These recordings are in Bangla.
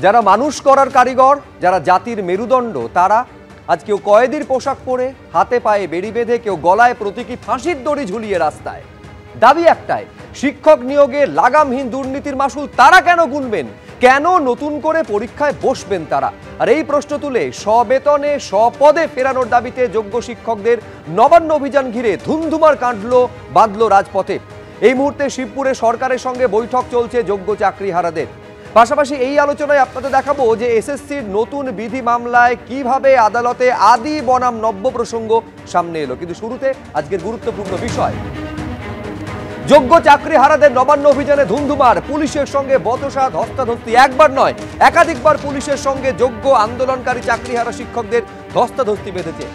যারা মানুষ করার কারিগর, যারা জাতির মেরুদণ্ড, তারা আজ কেউ কয়েদির পোশাক পরে, হাতে পায়ে বেড়ি বেঁধে, কেউ গলায় প্রতীকী ফাঁসির দড়ি ঝুলিয়ে রাস্তায়। দাবি একটাই, শিক্ষক নিয়োগে লাগামহীন দুর্নীতির মাসুল তারা কেন গুনবেন? কেন নতুন করে পরীক্ষায় বসবেন তারা? আর এই প্রশ্ন তুলে স্ববেতনে স্বপদে ফেরানোর দাবিতে যোগ্য শিক্ষকদের নবান্ন অভিযান ঘিরে ধুমধুমার কাঁদল বাঁধল রাজপথে। এই মুহূর্তে শিবপুরে সরকারের সঙ্গে বৈঠক চলছে যোগ্য চাকরিহারাদের। পাশাপাশি এই আলোচনায় আপনাদের দেখাবো যে এসএসসির নতুন বিধি মামলায় কিভাবে আদালতে আদি বনাম নব্য প্রসঙ্গ সামনে এলো। কিন্তু শুরুতে আজকের গুরুত্বপূর্ণ বিষয়, যোগ্য চাকরিহারাদের নবান্ন অভিযানে ধুমধুমার, পুলিশের সঙ্গে বচসা ধস্তাধস্তি। একবার নয়, একাধিকবার পুলিশের সঙ্গে যোগ্য আন্দোলনকারী চাকরিহারা শিক্ষকদের ধস্তাধস্তি বেঁধেছে।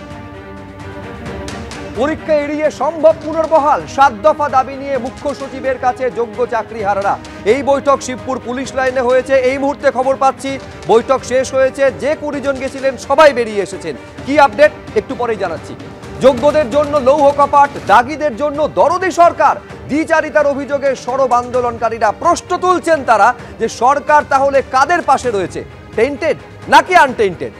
পরীক্ষা এড়িয়ে সম্ভব পুনর্বহাল, 7 দফা দাবি নিয়ে মুখ্য সচিবের কাছে যোগ্য চাকরিহারারা। এই বৈঠক শিবপুর পুলিশ লাইনে হয়েছে। এই মুহূর্তে খবর পাচ্ছি বৈঠক শেষ হয়েছে, যে 20 জন গেছিলেন সবাই বেরিয়ে এসেছেন। কি আপডেট একটু পরেই জানাচ্ছি। যোগ্যদের জন্য লৌহ কপাট, দাগীদের জন্য দরদি সরকার। দ্বিচারিতার অভিযোগে সরব আন্দোলনকারীরা প্রশ্ন তুলছেন তারা যে সরকার তাহলে কাদের পাশে রয়েছে, টেন্টেড নাকি আনটেন্টেড?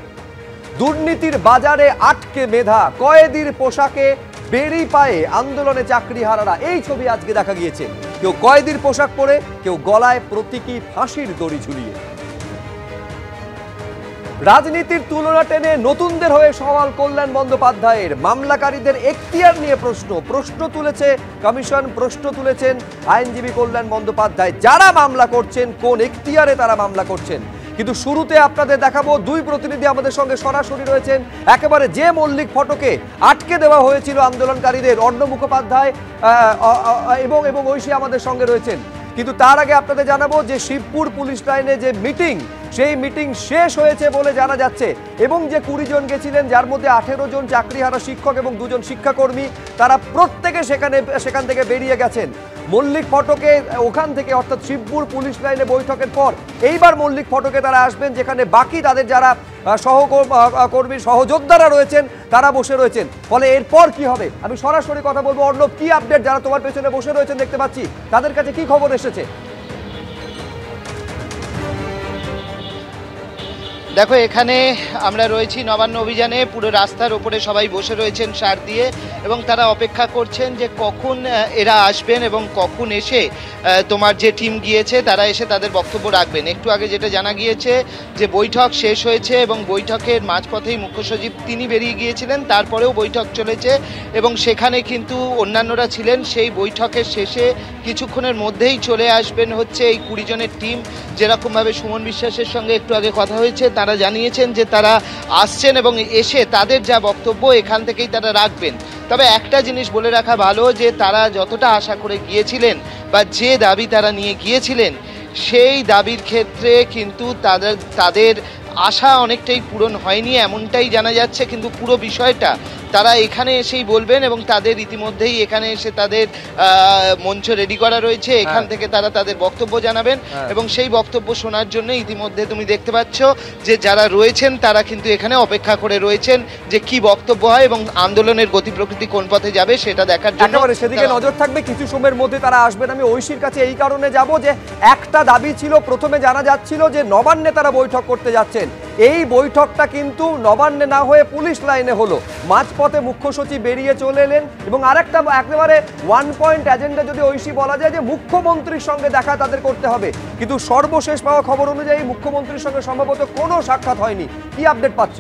দুর্নীতির বাজারে আটকে মেধা, কয়েদির পোশাকে বেড়ি পায়ে আন্দোলনে চাকরিহারারা। এই ছবি আজকে দেখা গিয়েছে, কেউ কয়েদির পোশাক পরে, কেউ গলায় প্রতীকী ফাঁসির দড়ি ঝুলিয়ে। রাজনীতির তুলনা টেনে নতুনদের হয়ে সওয়াল কল্যাণ বন্দ্যোপাধ্যায়ের। মামলাকারীদের এখতিয়ার নিয়ে প্রশ্ন তুলেছে কমিশন, প্রশ্ন তুলেছেন আইনজীবী কল্যাণ বন্দ্যোপাধ্যায়। যারা মামলা করছেন কোন এখতিয়ারে তারা মামলা করছেন। কিন্তু শুরুতে আপনাদের দেখাবো, 2 প্রতিনিধি আমাদের সঙ্গে সরাসরি রয়েছেন। একেবারে যে মল্লিক ফটকে আটকে দেওয়া হয়েছিল আন্দোলনকারীদের, অর্ণব মুখোপাধ্যায় এবং ঐশী আমাদের সঙ্গে রয়েছেন। কিন্তু তার আগে আপনাদের জানাবো যে শিবপুর পুলিশ লাইনে যে মিটিং, সেই মিটিং শেষ হয়েছে বলে জানা যাচ্ছে। এবং যে 20 জন গেছিলেন, যার মধ্যে 18 জন চাকরিহারা শিক্ষক এবং 2 জন শিক্ষাকর্মী, তারা প্রত্যেকে সেখান থেকে বেরিয়ে গেছেন। মল্লিক ফটকে ওখান থেকে, অর্থাৎ শিবপুর পুলিশ লাইনে বৈঠকের পর এইবার মল্লিক ফটকে তারা আসবেন, যেখানে বাকি তাদের যারা সহকর্মী সহযোদ্ধারা রয়েছেন তারা বসে রয়েছেন। ফলে এরপর কি হবে আমি সরাসরি কথা বলবো। অর্ণব, কি আপডেট? যারা তোমার পেছনে বসে রয়েছেন দেখতে পাচ্ছি, তাদের কাছে কি খবর এসেছে? দেখো, এখানে আমরা রয়েছি নবান্ন অভিযানে। পুরো রাস্তার ওপরে সবাই বসে রয়েছেন সার দিয়ে, এবং তারা অপেক্ষা করছেন যে কখন এরা আসবেন এবং কখন এসে তোমার যে টিম গিয়েছে তারা এসে তাদের বক্তব্য রাখবেন। একটু আগে যেটা জানা গিয়েছে যে বৈঠক শেষ হয়েছে এবং বৈঠকের মাঝপথেই মুখ্য সচিব তিনি বেরিয়ে গিয়েছিলেন, তারপরেও বৈঠক চলেছে এবং সেখানে কিন্তু অন্যান্যরা ছিলেন। সেই বৈঠকের শেষে কিছুক্ষণের মধ্যেই চলে আসবেন হচ্ছে এই 20 জনের টিম। যেরকমভাবে সুমন বিশ্বাসের সঙ্গে একটু আগে কথা হয়েছে, তারা জানিয়েছেন যে তারা আসছেন এবং এসে তাদের যা বক্তব্য এখান থেকেই তারা রাখবেন। তবে একটা জিনিস বলে রাখা ভালো, যে তারা যতটা আশা করে গিয়েছিলেন বা যে দাবি তারা নিয়ে গিয়েছিলেন, সেই দাবির ক্ষেত্রে কিন্তু তাদের আশা অনেকটাই পূরণ হয়নি, এমনটাই জানা যাচ্ছে। কিন্তু পুরো বিষয়টা তারা এখানে এসেই বলবেন এবং তাদের ইতিমধ্যেই এখানে এসে তাদের মঞ্চ রেডি করা রয়েছে। এখান থেকে তারা তাদের বক্তব্য জানাবেন এবং সেই বক্তব্য শোনার জন্য ইতিমধ্যে তুমি দেখতে পাচ্ছ যে যারা রয়েছেন তারা কিন্তু এখানে অপেক্ষা করে রয়েছেন যে কি বক্তব্য হয় এবং আন্দোলনের গতি প্রকৃতি কোন পথে যাবে সেটা দেখার জন্য সেদিকে নজর থাকবে। কিছু সময়ের মধ্যে তারা আসবেন। আমি ঐশীর কাছে এই কারণে যাব যে একটা দাবি ছিল, প্রথমে জানা যাচ্ছিল যে নবান্নে তারা বৈঠক করতে যাচ্ছেন। এই বৈঠকটা কিন্তু নবান্নে না হয়ে পুলিশ লাইনে হলো। মাঝপথে মুখ্য সচিব বেরিয়ে চলে এলেন এবং আরেকটা একেবারে 1 পয়েন্ট এজেন্ডা যদি ঐশী বলা যায় যে মুখ্যমন্ত্রীর সঙ্গে দেখা তাদের করতে হবে। কিন্তু সর্বশেষ পাওয়া খবর অনুযায়ী মুখ্যমন্ত্রীর সঙ্গে সম্ভবত কোনো সাক্ষাৎ হয়নি। কি আপডেট পাচ্ছ?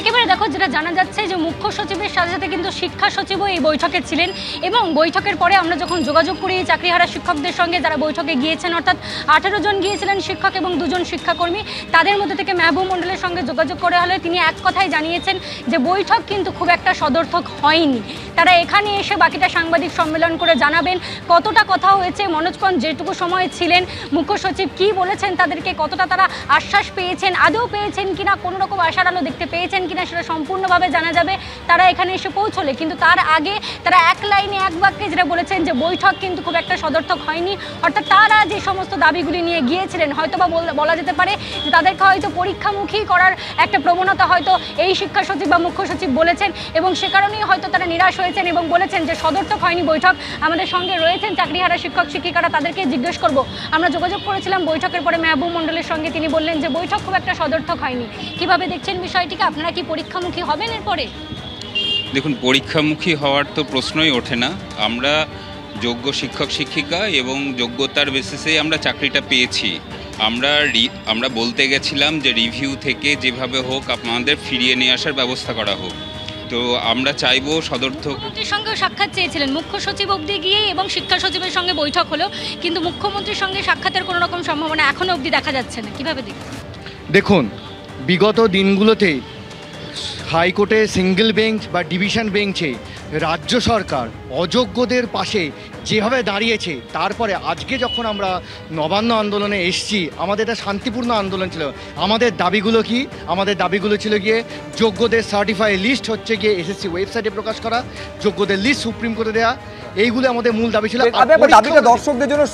একেবারে দেখো, যেটা জানা যাচ্ছে যে মুখ্য সচিবের সাথে সাথে কিন্তু শিক্ষা সচিবও এই বৈঠকে ছিলেন এবং বৈঠকের পরে আমরা যখন যোগাযোগ করি চাকরিহারা শিক্ষকদের সঙ্গে যারা বৈঠকে গিয়েছেন, অর্থাৎ 18 জন গিয়েছিলেন শিক্ষক এবং 2 জন শিক্ষাকর্মী, তাদের মধ্যে থেকে মেহবুব মণ্ডলের সঙ্গে যোগাযোগ করা হলে তিনি এক কথাই জানিয়েছেন যে বৈঠক কিন্তু খুব একটা সদর্থক হয়নি। তারা এখানে এসে বাকিটা সাংবাদিক সম্মেলন করে জানাবেন কতটা কথা হয়েছে। মনোজগঞ্জ যেটুকু সময় ছিলেন, মুখ্য সচিব কি বলেছেন তাদেরকে, কতটা তারা আশ্বাস পেয়েছেন, আদৌ পেয়েছেন কিনা, কোনো রকম আশার আলো দেখতে পেয়েছেন কিনা সেটা সম্পূর্ণভাবে জানা যাবে তারা এখানে এসে পৌঁছলে। কিন্তু তার আগে তারা এক লাইনে এক বাক্যে যেটা বলেছেন যে বৈঠক কিন্তু খুব একটা সদর্থক হয়নি, অর্থাৎ তারা যে সমস্ত দাবিগুলি নিয়ে গিয়েছিলেন হয়তোবা বলা যেতে পারে যে তাদেরকে হয়তো পরীক্ষামুখী করার একটা প্রবণতা হয়তো এই শিক্ষা সচিব বা মুখ্য সচিব বলেছেন, এবং সে কারণেই হয়তো তারা নিরাশ হয়েছেন এবং বলেছেন যে সদর্থক হয়নি বৈঠক। আমাদের সঙ্গে রয়েছেন চাকরিহারা শিক্ষক শিক্ষিকারা, তাদেরকে জিজ্ঞেস করব। আমরা যোগাযোগ করেছিলাম বৈঠকের পরে মেহবুব মণ্ডলের সঙ্গে, তিনি বললেন যে বৈঠক খুব একটা সদর্থক হয়নি। কিভাবে দেখছেন বিষয়টিকে? আপনারা কি পরীক্ষামুখী হবেন এরপরে? দেখুন, পরীক্ষামুখী হওয়ার তো প্রশ্নই ওঠে না। আমরা যোগ্য শিক্ষক শিক্ষিকা এবং যোগ্যতার বেসিসে আমরা চাকরিটা পেয়েছি। আমরা বলতে গেছিলাম যে রিভিউ থেকে যেভাবে হোক আপনাদের ফিরিয়ে নিয়ে আসার ব্যবস্থা করা হোক। তো আমরা চাইবো সদর্থক। মুখ্যমন্ত্রীর সঙ্গেও সাক্ষাৎ চেয়েছিলেন, মুখ্য সচিব অবধি গিয়ে এবং শিক্ষা সচিবের সঙ্গে বৈঠক হলো, কিন্তু মুখ্যমন্ত্রীর সঙ্গে সাক্ষাতের কোনো রকম সম্ভাবনা এখনো অবধি দেখা যাচ্ছে না। কিভাবে দেখছেন? দেখুন, বিগত দিনগুলোতে হাইকোর্টে সিঙ্গেল বেঞ্চ বা ডিভিশন বেঞ্চে রাজ্য সরকার অযোগ্যদের পাশে যেভাবে দাঁড়িয়েছে, তারপরে আজকে যখন আমরা নবান্ন আন্দোলনে এসছি, আমাদের একটা শান্তিপূর্ণ আন্দোলন ছিল। আমাদের দাবিগুলো কি? আমাদের দাবিগুলো ছিল গিয়ে যোগ্যদের সার্টিফাই লিস্ট হচ্ছে গিয়ে এসএসসি ওয়েবসাইটে প্রকাশ করা, যোগ্যদের লিস্ট সুপ্রিম কোর্টে দেওয়া, এইগুলো আমাদের মূল দাবি ছিল। দাবিটা দর্শকদের জন্য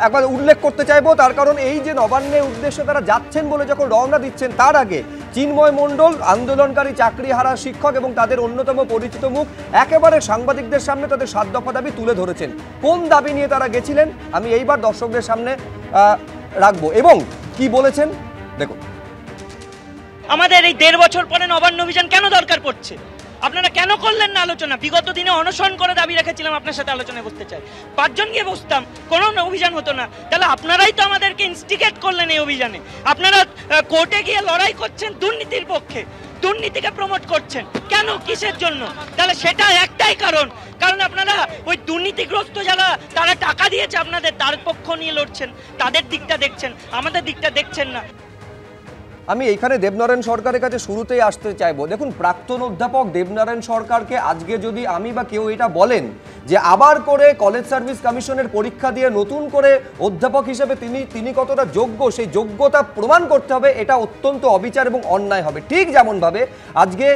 একবার উল্লেখ করতে চাইবো, তার কারণ এই যে নবান্নের উদ্দেশ্যে তারা যাচ্ছেন বলে যখন রওনা দিচ্ছেন, তার আগে চিন্ময় মণ্ডল আন্দোলনকারী চাকরিহারা শিক্ষক এবং তাদের অন্যতম পরিচিত মুখ একেবারে সাংবাদিকদের সামনে তাদের 7 দফা দাবি তুলে ধরেছেন। কোন দাবি নিয়ে তারা গেছিলেন আমি এইবার দর্শকদের সামনে রাখবো এবং কি বলেছেন দেখুন। আমাদের এই 1.5 বছর পরে নবান্ন অভিযান কেন দরকার পড়ছে? আপনারা কেন করলেন না আলোচনা? বিগত দিনে অনশন করে দাবি রেখেছিলাম আপনার সাথে আলোচনায় বসতে চাই, 5 জন গিয়ে বসতাম, কোনো অভিযান হতো না। তাহলে আপনারাই তো আমাদেরকে ইনস্টিগেট করলেন এই অভিযানে। আপনারা কোর্টে গিয়ে লড়াই করছেন দুর্নীতির পক্ষে, দুর্নীতিকে প্রমোট করছেন। কেন, কিসের জন্য? তাহলে সেটা একটাই কারণ আপনারা ওই দুর্নীতিগ্রস্ত যারা তারা টাকা দিয়েছে আপনাদের, তার পক্ষ নিয়ে লড়ছেন, তাদের দিকটা দেখছেন, আমাদের দিকটা দেখছেন না। আমি এইখানে দেবনারায়ণ সরকারের কাছে শুরুতেই আসতে চাইবো। দেখুন, প্রাক্তন অধ্যাপক দেবনারায়ণ সরকারকে আজকে যদি আমি বা কেউ এটা বলেন যে আবার করে কলেজ সার্ভিস কমিশনের পরীক্ষা দিয়ে নতুন করে অধ্যাপক হিসেবে তিনি কতটা যোগ্য, সেই যোগ্যতা প্রমাণ করতে হবে, এটা অত্যন্ত অবিচার এবং অন্যায় হবে। ঠিক যেমনভাবে আজকে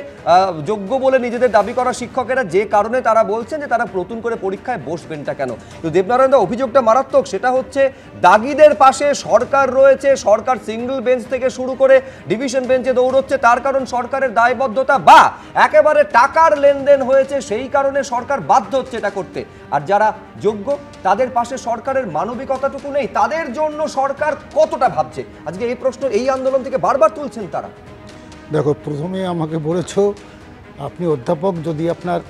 যোগ্য বলে নিজেদের দাবি করা শিক্ষকেরা যে কারণে তারা বলছেন যে তারা নতুন করে পরীক্ষায় বসবেনটা কেন। তো দেবনারায়ণ দা, অভিযোগটা মারাত্মক। সেটা হচ্ছে দাগিদের পাশে সরকার রয়েছে, সরকার সিঙ্গেল বেঞ্চ থেকে শুরু করে ডিভিশন বেঞ্চে দৌড়চ্ছে, তার কারণ সরকারের দায়বদ্ধতা বা একেবারে টাকার লেনদেন হয়েছে, সেই কারণে সরকার বাধ্য হচ্ছে এটা করতে। আর যারা যোগ্য তাদের পাশে সরকারের মানবিকতাটুকু নেই, তাদের জন্য সরকার কতটা ভাবছে? আজকে এই প্রশ্ন এই আন্দোলন থেকে বারবার তুলছেন তারা। দেখো, প্রথমে আমাকে বলেছ আপনি অধ্যাপক, যদি আপনার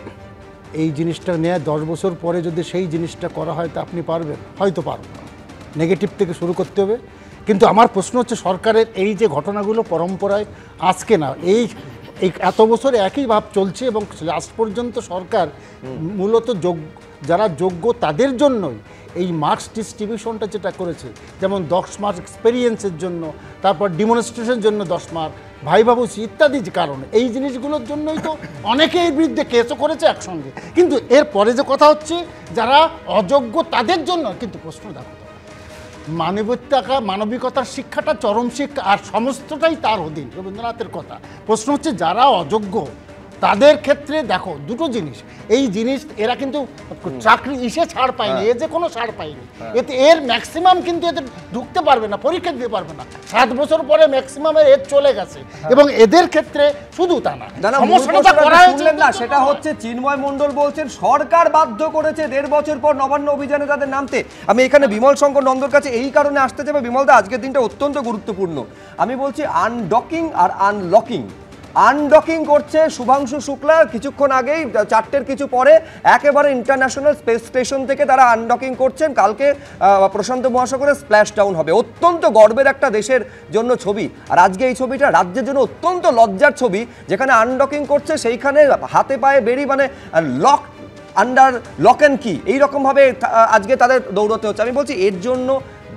এই জিনিসটা নিয়ে 10 বছর পরে যদি সেই জিনিসটা করা হয় তা আপনি পারবেন? হয়তো পারবেন না, নেগেটিভ থেকে শুরু করতে হবে। কিন্তু আমার প্রশ্ন হচ্ছে, সরকারের এই যে ঘটনাগুলো পরম্পরায় আজকে না, এই এত বছর একই ভাব চলছে এবং লাস্ট পর্যন্ত সরকার মূলত যারা যোগ্য তাদের জন্যই এই মার্কস ডিস্ট্রিবিউশনটা যেটা করেছে, যেমন 10 মার্ক এক্সপেরিয়েন্সের জন্য, তারপর ডিমনস্ট্রেশনের জন্য 10 মার্ক, ভাইভাবুসি ইত্যাদি কারণে, এই জিনিসগুলোর জন্যই তো অনেকে এর বিরুদ্ধে কেসও করেছে একসঙ্গে। কিন্তু এর পরে যে কথা হচ্ছে যারা অযোগ্য তাদের জন্য, কিন্তু প্রশ্ন দেখো, মানবিকতার শিক্ষাটা চরম শিক্ষা, আর সমস্তটাই তার অধীন, রবীন্দ্রনাথের কথা। প্রশ্ন হচ্ছে যারা অযোগ্য তাদের ক্ষেত্রে দেখো দুটো জিনিস, এই জিনিস এরা কিন্তু চাকরি ছাড় পায়নি, এ যে কোনো ছাড় পায়নি, এতে এর ম্যাক্সিমাম কিন্তু এতে ঢুকতে পারবে না, পরীক্ষা দিতে পারবে না। 7 বছর পরে ম্যাক্সিমামের এজ চলে গেছে এবং এদের ক্ষেত্রে শুধু তা না, সেটা হচ্ছে চিন্ময় মণ্ডল বলছেন সরকার বাধ্য করেছে 1.5 বছর পর নবান্ন অভিযানে তাদের নামতে। আমি এখানে বিমল শঙ্কর নন্দর কাছে এই কারণে আসতে চাইবো। বিমলদা, আজকের দিনটা অত্যন্ত গুরুত্বপূর্ণ। আমি বলছি আনডকিং আর আনলকিং। আনডকিং করছে শুভাংশু শুক্লা, কিছুক্ষণ আগেই 4টের কিছু পরে একেবারে ইন্টারন্যাশনাল স্পেস স্টেশন থেকে তারা আনডকিং করছেন। কালকে প্রশান্ত মহাসাগরে স্প্ল্যাশ ডাউন হবে। অত্যন্ত গর্বের একটা দেশের জন্য ছবি। আর আজকে এই ছবিটা রাজ্যের জন্য অত্যন্ত লজ্জার ছবি, যেখানে আনডকিং করছে সেইখানে হাতে পায়ে বেরি, মানে লক আন্ডার লক অ্যান্ড কি, এইরকমভাবে আজকে তাদের দৌড়তে হচ্ছে। আমি বলছি এর জন্য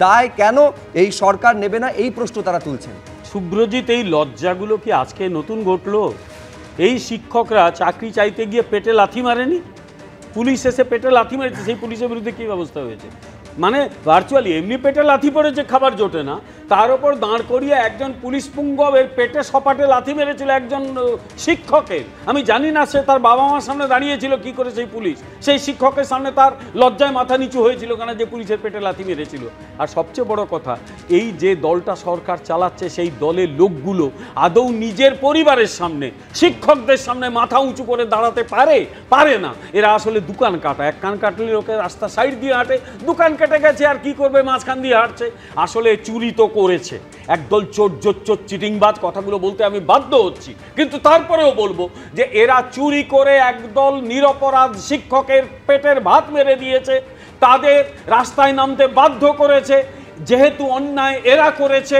দায় কেন এই সরকার নেবে না, এই প্রশ্ন তারা তুলছেন। শুভ্রজিৎ, এই লজ্জাগুলো কি আজকে নতুন ঘটলো? এই শিক্ষকরা চাকরি চাইতে গিয়ে পেটে লাথি মারেনি? পুলিশ এসে পেটে লাথি মারেছে, সেই পুলিশের বিরুদ্ধে কী ব্যবস্থা হয়েছে? মানে ভার্চুয়ালি এমনি পেটে লাথি পড়েছে, খাবার জোটে না, তার ওপর দাঁড় করিয়ে একজন পুলিশ পুঙ্গবের পেটে সপাটে লাথি মেরেছিল একজন শিক্ষকের। আমি জানি না সে তার বাবা মার সামনে দাঁড়িয়েছিল কি করে সেই পুলিশ, সেই শিক্ষকের সামনে তার লজ্জায় মাথা নিচু হয়েছিল কেন যে পুলিশের পেটে লাথি মেরেছিল। আর সবচেয়ে বড় কথা, এই যে দলটা সরকার চালাচ্ছে সেই দলের লোকগুলো আদৌ নিজের পরিবারের সামনে, শিক্ষকদের সামনে মাথা উঁচু করে দাঁড়াতে পারে না। এরা আসলে দোকান কাটা, এক কান কাটলে লোকের রাস্তা সাইড দিয়ে হাঁটে, দোকান কেটে গেছে আর কি করবে, মাঝখান দিয়ে হাঁটছে। আসলে চুরি তো করেছে একদল চোর চিটিংবাজ, কথাগুলো বলতে আমি বাধ্য হচ্ছি, কিন্তু তারপরেও বলবো যে এরা চুরি করে একদল নিরপরাধ শিক্ষকের পেটের ভাত মেরে দিয়েছে, তাদের রাস্তায় নামতে বাধ্য করেছে। যেহেতু অন্যায় এরা করেছে,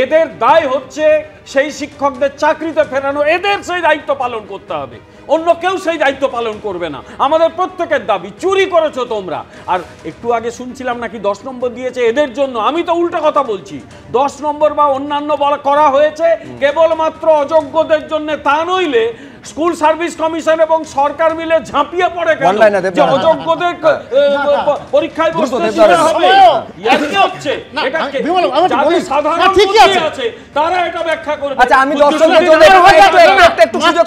এদের দায় হচ্ছে সেই শিক্ষকদের চাকরিতে ফেরানো, এদের সেই দায়িত্ব পালন করতে হবে, অন্য কেউ সেই দায়িত্ব পালন করবে না। আমাদের প্রত্যেকের দাবি, চুরি করেছো তোমরা। আর একটু আগে শুনছিলাম নাকি 10 নম্বর দিয়েছে এদের জন্য, আমি তো উল্টো কথা বলছি। 10 নম্বর বা অন্যান্য করা হয়েছে কেবলমাত্র অযোগ্যদের জন্য, তা নইলে স্কুল সার্ভিস কমিশন এবং সরকার মিলে ঝাঁপিয়ে পড়ে কেন যে অযোগ্যদের পরীক্ষায় বসতে দিতে হবে? একই হচ্ছে, এটা যাদের সাধারণ বুদ্ধি আছে তারা এটা ব্যাখ্যা করবে। আচ্ছা, আমি দর্শকদের জন্য একটু সুযোগ,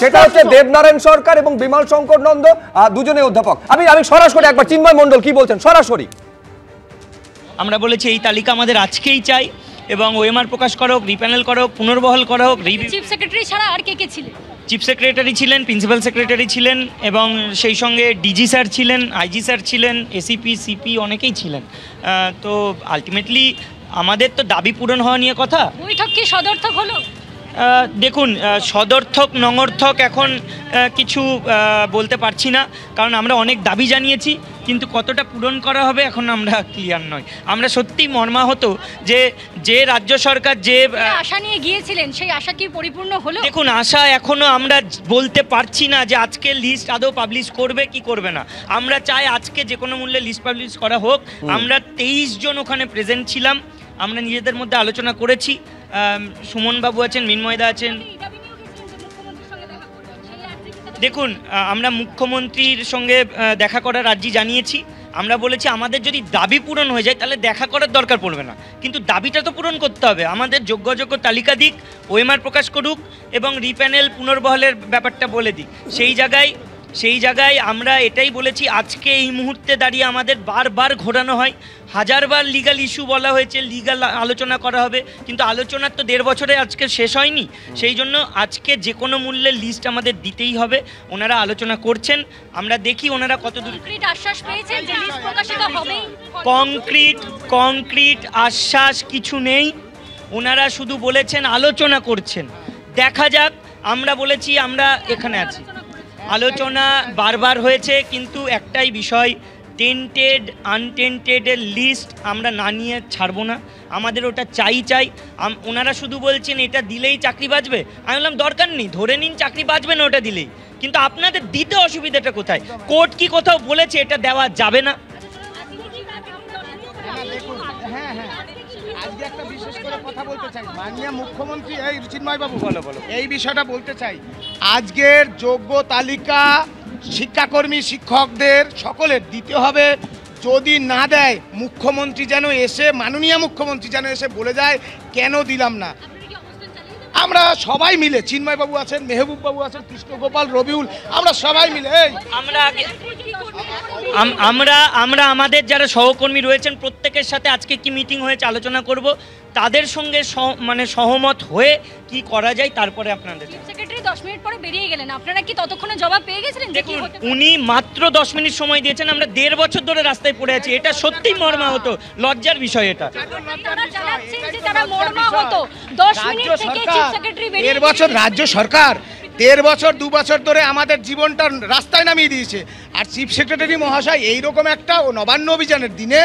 সেটা হচ্ছে দেবনারায়ণ সরকার এবং বিমল শঙ্কর নন্দ, দুজনে অধ্যাপক। আমি সরাসরি একবার চিন্ময় মণ্ডল কি বলছেন সরাসরি। আমরা বলেছি এই তালিকা আমাদের আজকেই চাই এবং ওএমআর প্রকাশ করা হোক, রিপ্যানেল করা হোক, পুনর্বহাল করা হোক। চিফ সেক্রেটারি ছাড়া আর কে কে ছিলেন? চিফ সেক্রেটারি ছিলেন, প্রিন্সিপাল সেক্রেটারি ছিলেন এবং সেই সঙ্গে ডিজি স্যার ছিলেন, আইজি স্যার ছিলেন, এসিপি সিপি অনেকেই ছিলেন। তো আলটিমেটলি আমাদের তো দাবি পূরণ হওয়া নিয়ে কথা। বৈঠক কি সদর্থক হলো? দেখুন, সদর্থক নঙর্থক এখন কিছু বলতে পারছি না, কারণ আমরা অনেক দাবি জানিয়েছি, কিন্তু কতটা পূরণ করা হবে এখন আমরা ক্লিয়ার নয়। আমরা সত্যিই মর্মাহত যে রাজ্য সরকার যে আশা নিয়ে গিয়েছিলেন সেই আশা কি পরিপূর্ণ হলো? দেখুন, আশা এখনো আমরা বলতে পারছি না যে আজকে লিস্ট আদৌ পাবলিশ করবে কি করবে না। আমরা চাই আজকে যে কোনো মূল্যে লিস্ট পাবলিশ করা হোক। আমরা 23 জন ওখানে প্রেজেন্ট ছিলাম, আমরা নিজেদের মধ্যে আলোচনা করেছি। সুমন বাবু আছেন, মিনময়দা আছেন। দেখুন, আমরা মুখ্যমন্ত্রীর সঙ্গে দেখা করার আর্জি জানিয়েছি। আমরা বলেছি আমাদের যদি দাবি পূরণ হয়ে যায় তাহলে দেখা করার দরকার পড়বে না, কিন্তু দাবিটা তো পূরণ করতে হবে। আমাদের যোগ্য তালিকা দিক, ওএমআর প্রকাশ করুক এবং রিপ্যানেল পুনর্বহালের ব্যাপারটা বলে দিক। সেই জায়গায় আমরা এটাই বলেছি। আজকে এই মুহূর্তে দাঁড়িয়ে আমাদের বারবার ঘোরানো হয়, হাজারবার লিগ্যাল ইস্যু বলা হয়েছে, লিগ্যাল আলোচনা করা হবে, কিন্তু আলোচনার তো 1.5 বছরে আজকে শেষ হয়নি। সেই জন্য আজকে যে কোনো মূল্যে লিস্ট আমাদের দিতেই হবে। ওনারা আলোচনা করছেন, আমরা দেখি ওনারা কতদূর আশ্বাস পেয়েছেন যে লিস্ট প্রকাশিত হবে। কংক্রিট আশ্বাস কিছু নেই, ওনারা শুধু বলেছেন আলোচনা করছেন। দেখা যাক, আমরা বলেছি আমরা এখানে আছি। আলোচনা বারবার হয়েছে, কিন্তু একটাই বিষয়, টেন্টেড আনটেন্টেডের লিস্ট আমরা না নিয়ে ছাড়বো না। আমাদের ওটা চাই। ওনারা শুধু বলছেন এটা দিলেই চাকরি বাঁচবে। আমি বললাম দরকার নেই, ধরে নিন চাকরি বাঁচবে না ওটা দিলেই, কিন্তু আপনাদের দিতে অসুবিধাটা কোথায়? কোর্ট কি কোথাও বলেছে এটা দেওয়া যাবে না? আজকে একটা বিশেষ করে কথা বলতে চাই, মাননীয় মুখ্যমন্ত্রী, এই চিন্ময় বাবু বলো এই বিষয়টা বলতে চাই। আজকের যোগ্য তালিকা শিক্ষাকর্মী শিক্ষকদের সকলের দিতে হবে। যদি না দেয় মুখ্যমন্ত্রী যেন এসে, মাননীয় মুখ্যমন্ত্রী যেন এসে বলে যায় কেন দিলাম না। আমরা সবাই মিলে, চিন্ময় বাবু আছেন, মেহবুব বাবু আছেন, কৃষ্ণগোপাল, রবিউল, আমরা সবাই মিলে আমরা আমাদের যারা সহকর্মী রয়েছেন প্রত্যেকের সাথে আজকে কি মিটিং হয়েছে আলোচনা করব, তাদের সঙ্গে সহমত হয়ে কি করা যায় তারপরে আপনাদের। সেক্রেটারি 10 মিনিট পরে বেরিয়ে গেলেন, আপনারা কি ততক্ষণে জবাব পেয়ে গেছিলেন? দেখুন, উনি মাত্র 10 মিনিট সময় দিয়েছেন, আমরা 1.5 বছর ধরে রাস্তায় পড়ে আছি। এটা সত্যিই মর্মাহত, লজ্জার বিষয় এটা। তারা মর্মাহত 10 মিনিট থেকে চিফ সেক্রেটারি বেরিয়ে 1.5 বছর রাজ্য সরকার 1.5 বছর 2 বছর ধরে আমাদের জীবনটা রাস্তায় নামিয়ে দিয়েছে। আর চিফ সেক্রেটারি মহাশয় এইরকম একটা নবান্ন অভিযানের দিনে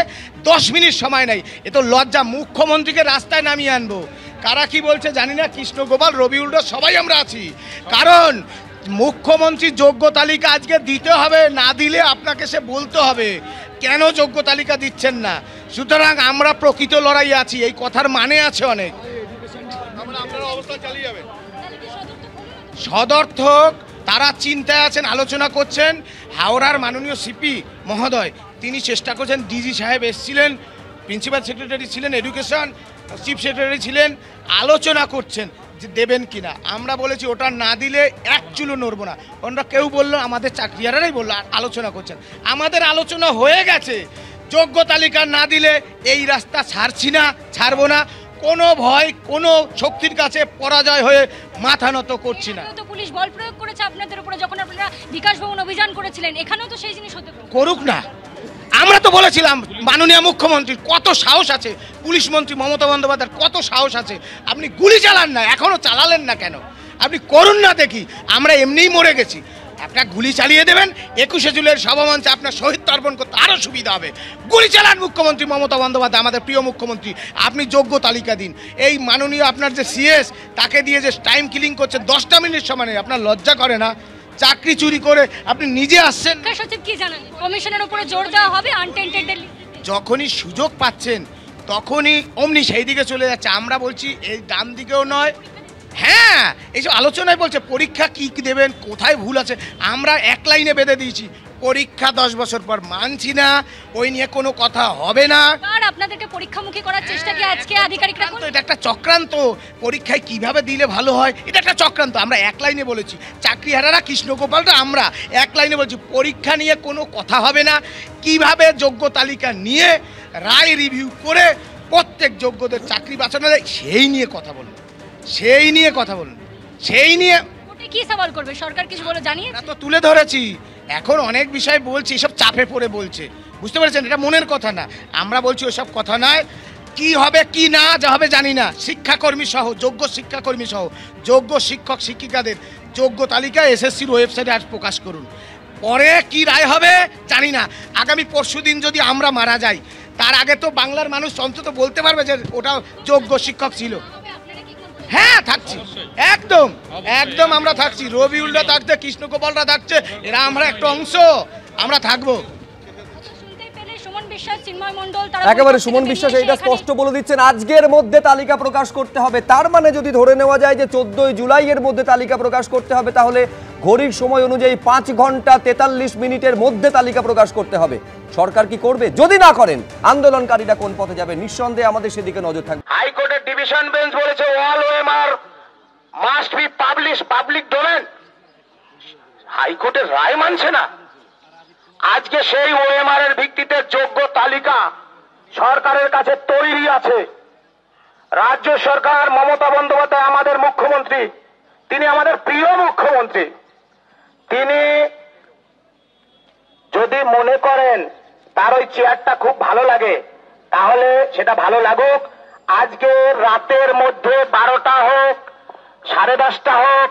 10 মিনিট সময় নেই, এ তো লজ্জা। মুখ্যমন্ত্রীকে রাস্তায় নামিয়ে আনবো, কারা কি বলছে জানি না, কৃষ্ণগোপাল, রবিউলরা সবাই আমরা আছি। কারণ মুখ্যমন্ত্রী যোগ্য তালিকা আজকে দিতে হবে, না দিলে আপনাকে সে বলতে হবে কেন যোগ্য তালিকা দিচ্ছেন না। সুতরাং আমরা প্রকৃত লড়াই আছি, এই কথার মানে আছে অনেক। সদর্থক তারা চিন্তায় আছেন, আলোচনা করছেন। হাওড়ার মাননীয় সিপি মহোদয় তিনি চেষ্টা করছেন, ডিজি সাহেব এসেছিলেন, প্রিন্সিপাল সেক্রেটারি ছিলেন এডুকেশন, চিফ সেক্রেটারি ছিলেন, আলোচনা করছেন যে দেবেন কিনা। আমরা বলেছি ওটা না দিলে এক চুলো নড়বো না। ওনারা কেউ বললো, আমাদের চাকরিয়ারাই বললো আলোচনা করছেন। আমাদের আলোচনা হয়ে গেছে, যোগ্য তালিকা না দিলে এই রাস্তা ছাড়ছি না, ছাড়বো না। কোনো ভয়, কোনো শক্তির কাছে পরাজয় হয়ে মাথা নত করছি না। তো পুলিশ বল প্রয়োগ করেছে আপনাদের উপরে, যখন আপনারা বিকাশ ভবন অভিযান করেছিলেন, এখানেও তো সেই জিনিস হতে করুক না। আমরা তো বলেছিলাম মাননীয় মুখ্যমন্ত্রীর কত সাহস আছে, পুলিশ মন্ত্রী মমতা বন্দ্যোপাধ্যায়ের কত সাহস আছে, আপনি গুলি চালান না, এখনো চালালেন না কেন? আপনি করুন না দেখি, আমরা এমনিই মরে গেছি। একটা গুলি চালিয়ে দেবেন, 21শে জুলাইয়ের সভামঞ্চে আপনার শহীদ তর্পণ করতে আরও সুবিধা হবে। গুলি চালান মুখ্যমন্ত্রী মমতা বন্দ্যোপাধ্যায়, আমাদের প্রিয় মুখ্যমন্ত্রী। আপনি যোগ্য তালিকা দিন। এই মাননীয় আপনার যে সিএস, তাকে দিয়ে যে টাইম কিলিং করছে 10টা মিনিট সময়, আপনার লজ্জা করে না? চাকরি চুরি করে আপনি নিজে আসছেন। সচিব কি জানান, কমিশনের উপরে জোর দেওয়া হবে আনটেন্টেড? যখনই সুযোগ পাচ্ছেন তখনই অমনি সেই দিকে চলে যাচ্ছে। আমরা বলছি এই ডান দিকেও নয়, হ্যাঁ এইসব আলোচনায় বলছে পরীক্ষা কি দেবেন, কোথায় ভুল আছে। আমরা এক লাইনে বেঁধে দিয়েছি, পরীক্ষা 10 বছর পর মানছি না, ওই নিয়ে কোনো কথা হবে না। আর আপনাদেরকে পরীক্ষামুখী করার চেষ্টা কি আজকে আধিকারিকরা করছে? এটা একটা চক্রান্ত। পরীক্ষায় কিভাবে দিলে ভালো হয়, এটা একটা চক্রান্ত। আমরা এক লাইনে বলেছি, চাকরিহারারা, কৃষ্ণগোপালরা, আমরা এক লাইনে বলছি পরীক্ষা নিয়ে কোনো কথা হবে না। কিভাবে যোগ্য তালিকা নিয়ে রায় রিভিউ করে প্রত্যেক যোগ্যদের চাকরি বাঁচানো যায় সেই নিয়ে কথা বলুন, সেই নিয়ে কথা বলুন, সেই নিয়ে কি সওয়াল করবে সরকার, কিছু বলে জানিয়ে তো তুলে ধরেছি। এখন অনেক বিষয় বলছি, এসব চাপে পড়ে বলছে, বুঝতে পেরেছেন? এটা মনের কথা না। আমরা বলছি ওসব কথা নয়। কি হবে কি না যা হবে জানি না। শিক্ষাকর্মী সহ, যোগ্য শিক্ষাকর্মী সহ যোগ্য শিক্ষক শিক্ষিকাদের যোগ্য তালিকা এসএসসির ওয়েবসাইটে আজ প্রকাশ করুন। পরে কি রায় হবে জানি না। আগামী পরশুদিন যদি আমরা মারা যাই, তার আগে তো বাংলার মানুষ অন্তত বলতে পারবে যে ওটা যোগ্য শিক্ষক ছিল। হ্যাঁ থাকছি, একদম একদম আমরা থাকছি। রবিউলরা থাকছে, কৃষ্ণগোপালরা থাকছে, এরা আমরা একটা অংশ, আমরা থাকবো। একেবারে সুমন বিশ্বাস এইটা স্পষ্ট বলে দিচ্ছেন, আজকের মধ্যে তালিকা প্রকাশ করতে হবে। তার মানে যদি ধরে নেওয়া যায় যে 14 জুলাইয়ের মধ্যে তালিকা প্রকাশ করতে হবে, তাহলে ঘড়ির সময় অনুযায়ী 5 ঘন্টা 43 মিনিটের মধ্যে তালিকা প্রকাশ করতে হবে। সরকার কি করবে? যদি না করেন আন্দোলনকারীরা কোন পথে যাবে? নিঃসন্দেহে আমাদের সেদিকে নজর থাকবে। হাইকোর্টের ডিভিশন বেঞ্চ বলেছে all OMR must be public domain. হাইকোর্টের রায় মানছে না। আজকে সেই ওএমআর এর ভিত্তিতে যোগ্য তালিকা সরকারের কাছে তৈরি আছে। রাজ্য সরকার, মমতা বন্দ্যোপাধ্যায় আমাদের মুখ্যমন্ত্রী, তিনি আমাদের প্রিয় মুখ্যমন্ত্রী। তিনি যদি মনে করেন তার ওই চেয়ারটা খুব ভালো লাগে, তাহলে সেটা ভালো লাগুক। আজকে রাতের মধ্যে 12টা হোক, 10:30 হোক,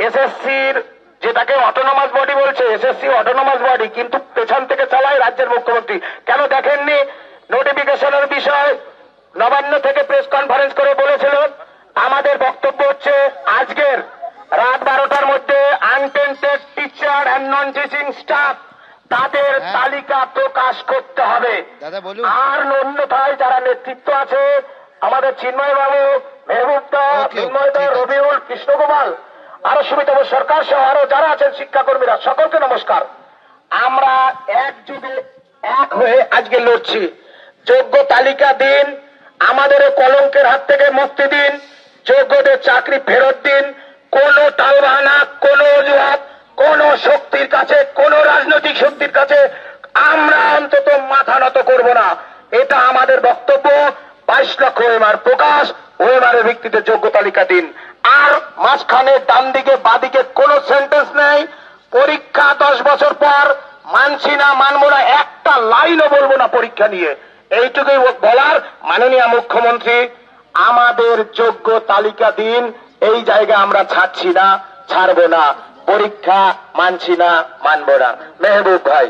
এসএসসির, যেটাকে অটোনমাস বডি বলছে, এসএসসি অটোনমাস বডি, কিন্তু পেছন থেকে চালায় রাজ্যের মুখ্যমন্ত্রী। কেন দেখেননি? নোটিফিকেশনের বিষয় নবান্ন থেকে প্রেস কনফারেন্স করে বলেছিল। আমাদের বক্তব্য হচ্ছে আজকের রাত 12টার মধ্যে untainted teacher and non teaching staff তাদের তালিকা প্রকাশ করতে হবে। আর অন্যথায় যারা নেতৃত্ব আছে, আমাদের চিন্ময় বাবু, মেহবুব দা, চিন্ময় দা, রবিউল, কৃষ্ণগোপাল, আরো সুবিধা সরকার সহ আরো যারা আছেন শিক্ষাকর্মীরা, সকলকে নমস্কার। আমরা একযোগে এক হয়ে আজকে লড়ছি। যোগ্য তালিকা দিন, আমাদের কলঙ্কের হাত থেকে মুক্তি দিন, যোগ্যদের চাকরি ফেরত দিন। কোন টালবাহানা, কোন অজুহাত, কোন শক্তির কাছে, কোন রাজনৈতিক শক্তির কাছে আমরা অন্তত মাথা নত করব না। এটা আমাদের বক্তব্য। 22 লক্ষ ওএমআর প্রকাশ, ওএমআর এর ভিত্তিতে যোগ্য তালিকা দিন। আর মাঝখানে ডান দিকে বাদিকে কোনো সেন্টেন্স নেই। পরীক্ষা 10 বছর পর মানছি না, মানবো না, একটা লাইনও বলবো না পরীক্ষা নিয়ে। এইটুকুই বলার। মাননীয় মুখ্যমন্ত্রী, আমাদের যোগ্য তালিকা দিন। এই জায়গায় আমরা ছাড়ছি না, ছাড়বো না। পরীক্ষা মানছি না, মানবো না। মেহবুব ভাই,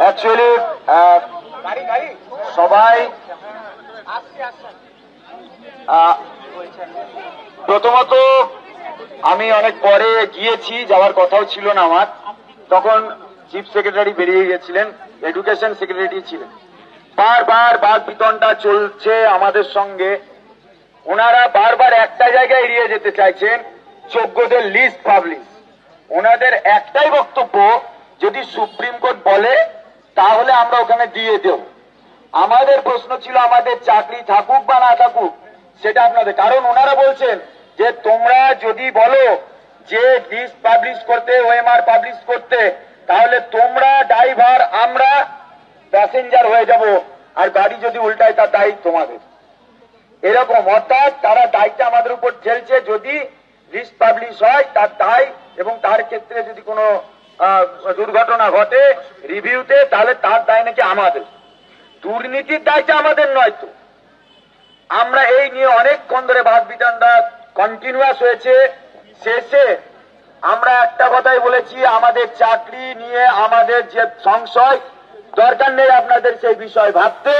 অ্যাকচুয়ালি সবাই প্রথমত আমি অনেক পরে গিয়েছি, যাওয়ার কথাও ছিল না আমার। তখন চিফ সেক্রেটারি বেরিয়ে গেছিলেন, এডুকেশন সেক্রেটারি ছিলেন। বারবার বাদ বিতণ্ডা চলছে আমাদের সঙ্গে। ওনারা বারবার একটা জায়গায় এড়িয়ে যেতে চাইছেন, যোগ্যদের লিস্ট পাবলিশ। ওনাদের একটাই বক্তব্য, যদি সুপ্রিম কোর্ট বলে তাহলে আমরা ওখানে দিয়ে দেব। আমাদের প্রশ্ন ছিল আমাদের চাকরি থাকুক বা না থাকুক সেটা আপনাদের, কারণ ওনারা বলছেন যে তোমরা যদি বলো যে লিস্ট পাবলিশ করতে, ওএমআর পাবলিশ করতে, তাহলে তোমরা ড্রাইভার আমরা প্যাসেঞ্জার হয়ে যাব, আর গাড়ি যদি উল্টায় তার দায়ী তোমাদের। এরকম, অর্থাৎ তারা দায়িত্ব আমাদের উপর ঠেলছে, যদি লিস্ট পাবলিশ হয় তার দায়, এবং তার ক্ষেত্রে যদি কোনো দুর্ঘটনা ঘটে রিভিউতে, তাহলে তার দায় নাকি আমাদের। দুর্নীতির দায়টা আমাদের নয় তো। আমরা এই নিয়ে অনেকক্ষণ ধরে বাদ বিতণ্ডা কন্টিনিউয়াস হয়েছে। শেষে আমরা একটা কথাই বলেছি, আমাদের চাকরি নিয়ে আমাদের যে সংশয়, দরকার নেই আপনাদের সেই বিষয় ভাবতে।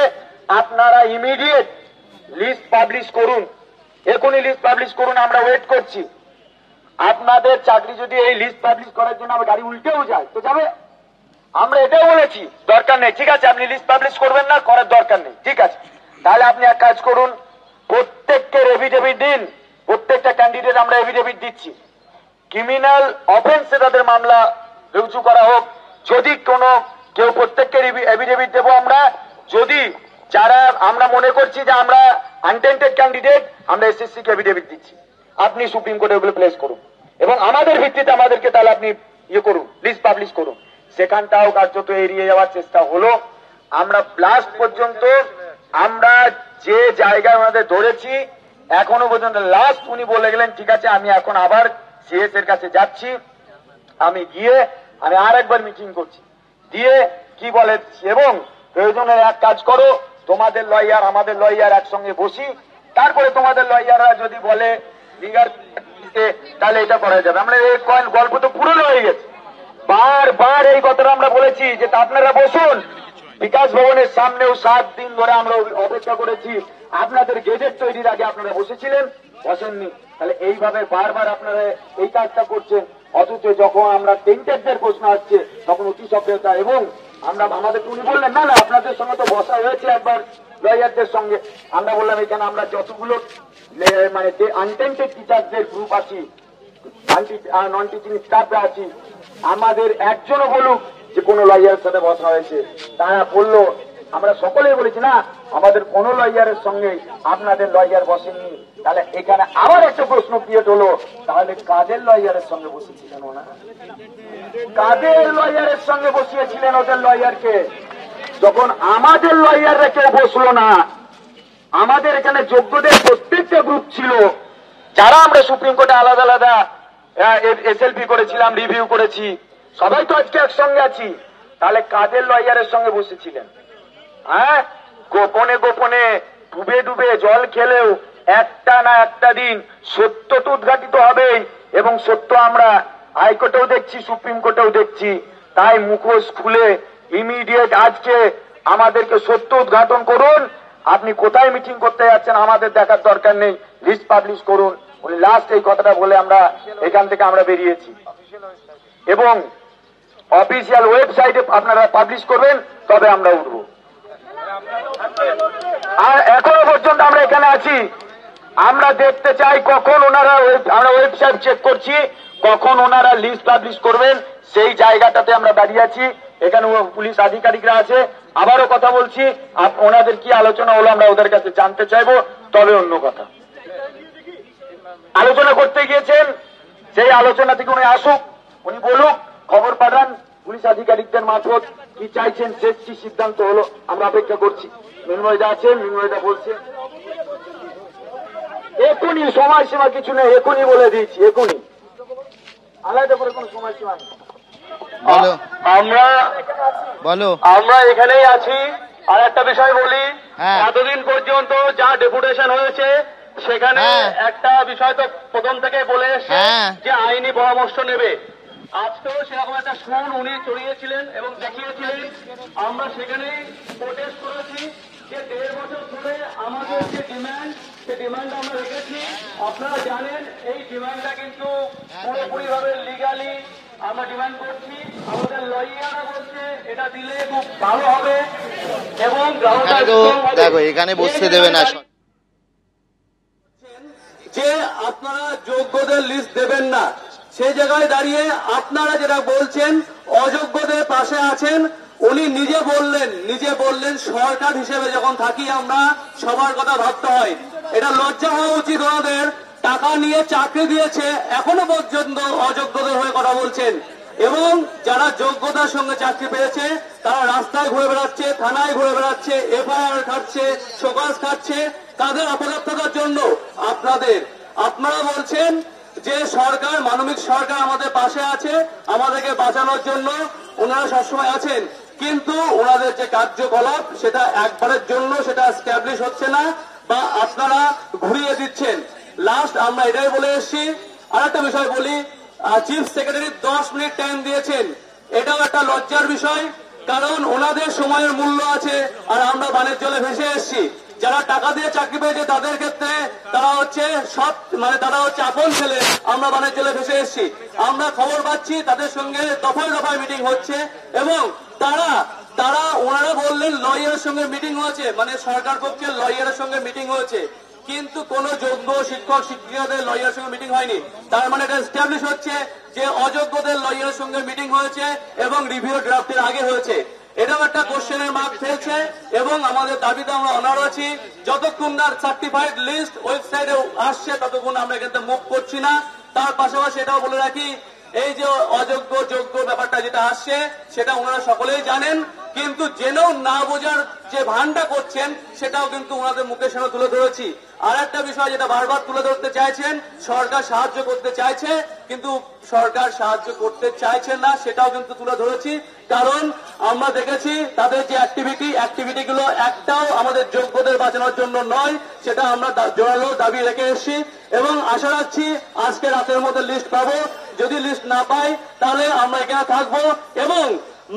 আপনারা ইমিডিয়েট লিস্ট পাবলিশ করুন, এখনই লিস্ট পাবলিশ করুন, আমরা ওয়েট করছি। আপনাদের চাকরি যদি এই লিস্ট পাবলিশ করার জন্য আমার গাড়ি উল্টেও যায় তো যাবে, আমরা এটাও বলেছি দরকার নেই। ঠিক আছে, আপনি লিস্ট পাবলিশ করবেন না, করার দরকার নেই, ঠিক আছে। তাহলে আপনি এক কাজ করুন, প্রত্যেককে এফিডেভিট দিন, প্রত্যেকটা ক্যান্ডিডেট আমরা এফিডেভিট দিচ্ছি। ক্রিমিনাল অফেন্সে তাদের মামলা রুজু করা হোক। যদি কোনো কেউ, প্রত্যেককে এফিডেভিট দেবো আমরা। যদি যারা আমরা মনে করছি যে আমরা আনটেন্টেড ক্যান্ডিডেট, আমরা এসএসসি কে এফিডেভিট দিচ্ছি। আপনি সুপ্রিম কোর্টে ওগুলো প্লেস করুন, এবং আমাদের ভিত্তিতে আমাদেরকে তাহলে আপনি ইয়ে করুন, লিস্ট পাবলিশ করুন। সেখানটাও কার্যত এড়িয়ে যাওয়ার চেষ্টা হলো। আমরা লাস্ট পর্যন্ত আমরা যে জায়গায় আমাদের ধরেছি, এখনো পর্যন্ত লাস্ট উনি বলে গেলেন ঠিক আছে আমি এখন আবার সিএস এর কাছে যাচ্ছি, আমি গিয়ে আমি আর একবার মিটিং করছি, দিয়ে কি বলে, এবং প্রয়োজনে এক কাজ করো, তোমাদের লয়ার আমাদের লয়ার একসঙ্গে বসি, তারপরে তোমাদের লয়াররা যদি বলে তাহলে এটা করা যাবে। আমরা এই গল্প তো পুরনো হয়ে গেছে, বারবার এই কথাটা আমরা বলেছি যে আপনারা বসুন। বিকাশ ভবনের সামনেও 7 দিন ধরে আমরা অপেক্ষা করেছি, আপনাদের গেজেট তৈরির আগে আপনারা বসেছিলেন, বসেননি। তাহলে এইভাবে বারবার আপনারা এই কাজটা করছেন, অথচ যখন আমরা টেন্টেডদের প্রশ্ন আসছে তখন অতি সক্রিয়তা। এবং আমরা আমাদের উনি বললেন না না আপনাদের সঙ্গে তো বসা হয়েছে একবার লয়ারদের সঙ্গে। আমরা বললাম এখানে আমরা যতগুলো মানে যে আনটেন্টেড টিচারদের গ্রুপ আছি, নন টিচিং স্টাফরা আছি, আমাদের একজনও বলুক যে কোনো লয়ারের সাথে বসা হয়েছে। তারা বললো, আমরা সকলেই বলেছি না আমাদের কোন লয়ারের সঙ্গে আপনাদের লয়ার বসেননি। তাহলে এখানে আবার একটা প্রশ্ন ক্রিয়েট হলো, তাহলে কাদের লয়ারের সঙ্গে বসেছিলেন ওনারা? কাদের লয়ারের সঙ্গে বসিয়েছিলেন ওদের লয়ারকে? যখন আমাদের লয়াররা কেউ বসলো না, আমাদের এখানে যোগ্যদের প্রত্যেকটা গ্রুপ ছিল, যারা আমরা সুপ্রিম কোর্টে আলাদা আলাদা এসএলপি করেছিলাম, রিভিউ করেছি, সবাই তো আজকে একসঙ্গে আছি। তাহলে কাদের লয়ারের সঙ্গে বসেছিলেন? হ্যাঁ, গোপনে গোপনে ডুবে ডুবে জল খেলেও একটা না একটা দিন সত্য তো উদ্ঘাটিত হবেই, এবং সত্য আমরা হাইকোর্টেও দেখছি, সুপ্রিম কোর্টেও দেখছি। তাই মুখোশ খুলে ইমিডিয়েট আজকে আমাদেরকে সত্য উদ্ঘাটন করুন। আপনি কোথায় মিটিং করতে যাচ্ছেন আমাদের দেখার দরকার নেই, লিস্ট পাবলিশ করুন। উনি লাস্ট এই কথাটা বলে আমরা এখান থেকে আমরা বেরিয়েছি। এবং অফিসিয়াল ওয়েবসাইটে আপনারা পাবলিশ করবেন, তবে আমরা উঠব। আর এখনো পর্যন্ত আমরা এখানে আছি, আমরা দেখতে চাই কখন ওনারা, আমরা ওয়েবসাইট চেক করছি, কখন ওনারা লিস্ট পাবলিশ করবেন, সেই জায়গাটাতে আমরা দাঁড়িয়ে আছি। এখানে পুলিশ আধিকারিকরা আছে, আবারও কথা বলছি, ওনাদের কি আলোচনা হলো আমরা ওদের কাছে জানতে চাইবো, তবে অন্য কথা। আলোচনা করতে গিয়েছেন, সেই আলোচনা থেকে উনি আসুক, উনি বলুক, খবর পাঠান পুলিশ আধিকারিকদের মারফত কি চাইছেন, শেষ কি সিদ্ধান্ত হলো আমরা অপেক্ষা করছি। মৃন্ময়দা আছেন, মৃন্ময়দা বলছে এখনই, সময়সীমা কিছু নেই, এখনই বলে দিয়েছি, এখনই, আলাদা করে কোনো সময়সীমা নেই। আমরা এখানেই আছি। আর একটা বিষয় বলি, এতদিন পর্যন্ত যা ডেপুটেশন হয়েছে সেখানে একটা বিষয় তো প্রথম থেকে বলে এসছে যে আইনি পরামর্শ নেবে। আজকেও সেরকম একটা সুর উনি চড়িয়েছিলেন এবং দেখিয়েছিলেন। আমরা সেখানেই প্রোটেস্ট করেছি যে 1.5 বছর ধরে আমাদের যে ডিমান্ড, সেই ডিমান্ড আমরা রেখেছি। আপনারা জানেন এই ডিমান্ডটা কিন্তু পুরোপুরি ভাবে লিগালি আমরা ডিমান্ড করছি। আমাদের লয়াররা বলছে এটা দিলে খুব ভালো হবে এবং দেখো এখানে বসতে দেবে না, যে আপনারা যোগ্যদের লিস্ট দেবেন না, সেই জায়গায় দাঁড়িয়ে আপনারা যেটা বলছেন অযোগ্যদের পাশে আছেন, উনি নিজে বললেন সরকার হিসেবে যখন থাকি আমরা সবার কথা ভাবতে হয়। এটা লজ্জা হওয়া উচিত ওনাদের। টাকা নিয়ে চাকরি দিয়েছে, এখনো পর্যন্ত অযোগ্যদের হয়ে কথা বলছেন। এবং যারা যোগ্যতার সঙ্গে চাকরি পেয়েছে তারা রাস্তায় ঘুরে বেড়াচ্ছে, থানায় ঘুরে বেড়াচ্ছে, এফআইআর খাচ্ছে, শোকজ খাচ্ছে, তাদের অপদার্থতার জন্য। আপনারা বলছেন যে সরকার, মানবিক সরকার আমাদের পাশে আছে, আমাদেরকে বাঁচানোর জন্য ওনারা সবসময় আছেন, কিন্তু ওনাদের যে কার্যকলাপ সেটা একবারের জন্য সেটা এস্টাবলিশ হচ্ছে না, বা আপনারা ঘুরিয়ে দিচ্ছেন। লাস্ট আমরা এটাই বলে এসেছি। আর একটা বিষয় বলি, চিফ সেক্রেটারি 10 মিনিট টাইম দিয়েছেন, এটাও একটা লজ্জার বিষয়, কারণ ওনাদের সময়ের মূল্য আছে আর আমরা বানের জলে ভেসে এসেছি। যারা টাকা দিয়ে চাকরি পেয়েছে তাদের ক্ষেত্রে তারা হচ্ছে তারা হচ্ছে আপন ছেলে, আমরা বানের জলে ভেসে এসেছি। আমরা খবর পাচ্ছি তাদের সঙ্গে দফায় দফায় মিটিং হচ্ছে, এবং ওনারা বললেন লয়ারের সঙ্গে মিটিং হয়েছে, মানে সরকার পক্ষের লয়ারের সঙ্গে মিটিং হয়েছে, কিন্তু কোন যোগ্য শিক্ষক শিক্ষিকাদের লয়ারের সঙ্গে মিটিং হয়নি। তার মানে এটা এস্টাবলিশ হচ্ছে যে অযোগ্যদের লয়ারের সঙ্গে মিটিং হয়েছে এবং রিভিউ ড্রাফটের আগে হয়েছে। এটাও একটা কোশ্চেনের মার্ক ফেলছে, এবং আমাদের দাবিতে আমরা অনার আছি। যতক্ষণ না সার্টিফাইড লিস্ট ওয়েবসাইটে আসছে ততক্ষণ আমরা এখানে মুভ করছি না। তার পাশাপাশি এটাও বলে রাখি, এই যে অযোগ্য যোগ্য ব্যাপারটা যেটা আসছে সেটা ওনারা সকলেই জানেন, কিন্তু জেনেও না বোঝার যে ভানটা করছেন সেটাও কিন্তু ওনাদের মুখের সামনে তুলে ধরেছি। আর একটা বিষয় যেটা বারবার তুলে ধরতে চাইছেন, সরকার সাহায্য করতে চাইছে কিন্তু সরকার সাহায্য করতে চাইছে না, সেটাও কিন্তু তুলে ধরেছি। কারণ আমরা দেখেছি তাদের যে অ্যাক্টিভিটিগুলো একটাও আমাদের যোগ্যদের বাঁচানোর জন্য নয়, সেটা আমরা জোরালো দাবি রেখে এসেছি, এবং আশা রাখছি আজকে রাতের মধ্যে লিস্ট পাবো। যদি লিস্ট না পাই তাহলে আমরা এখানে থাকবো, এবং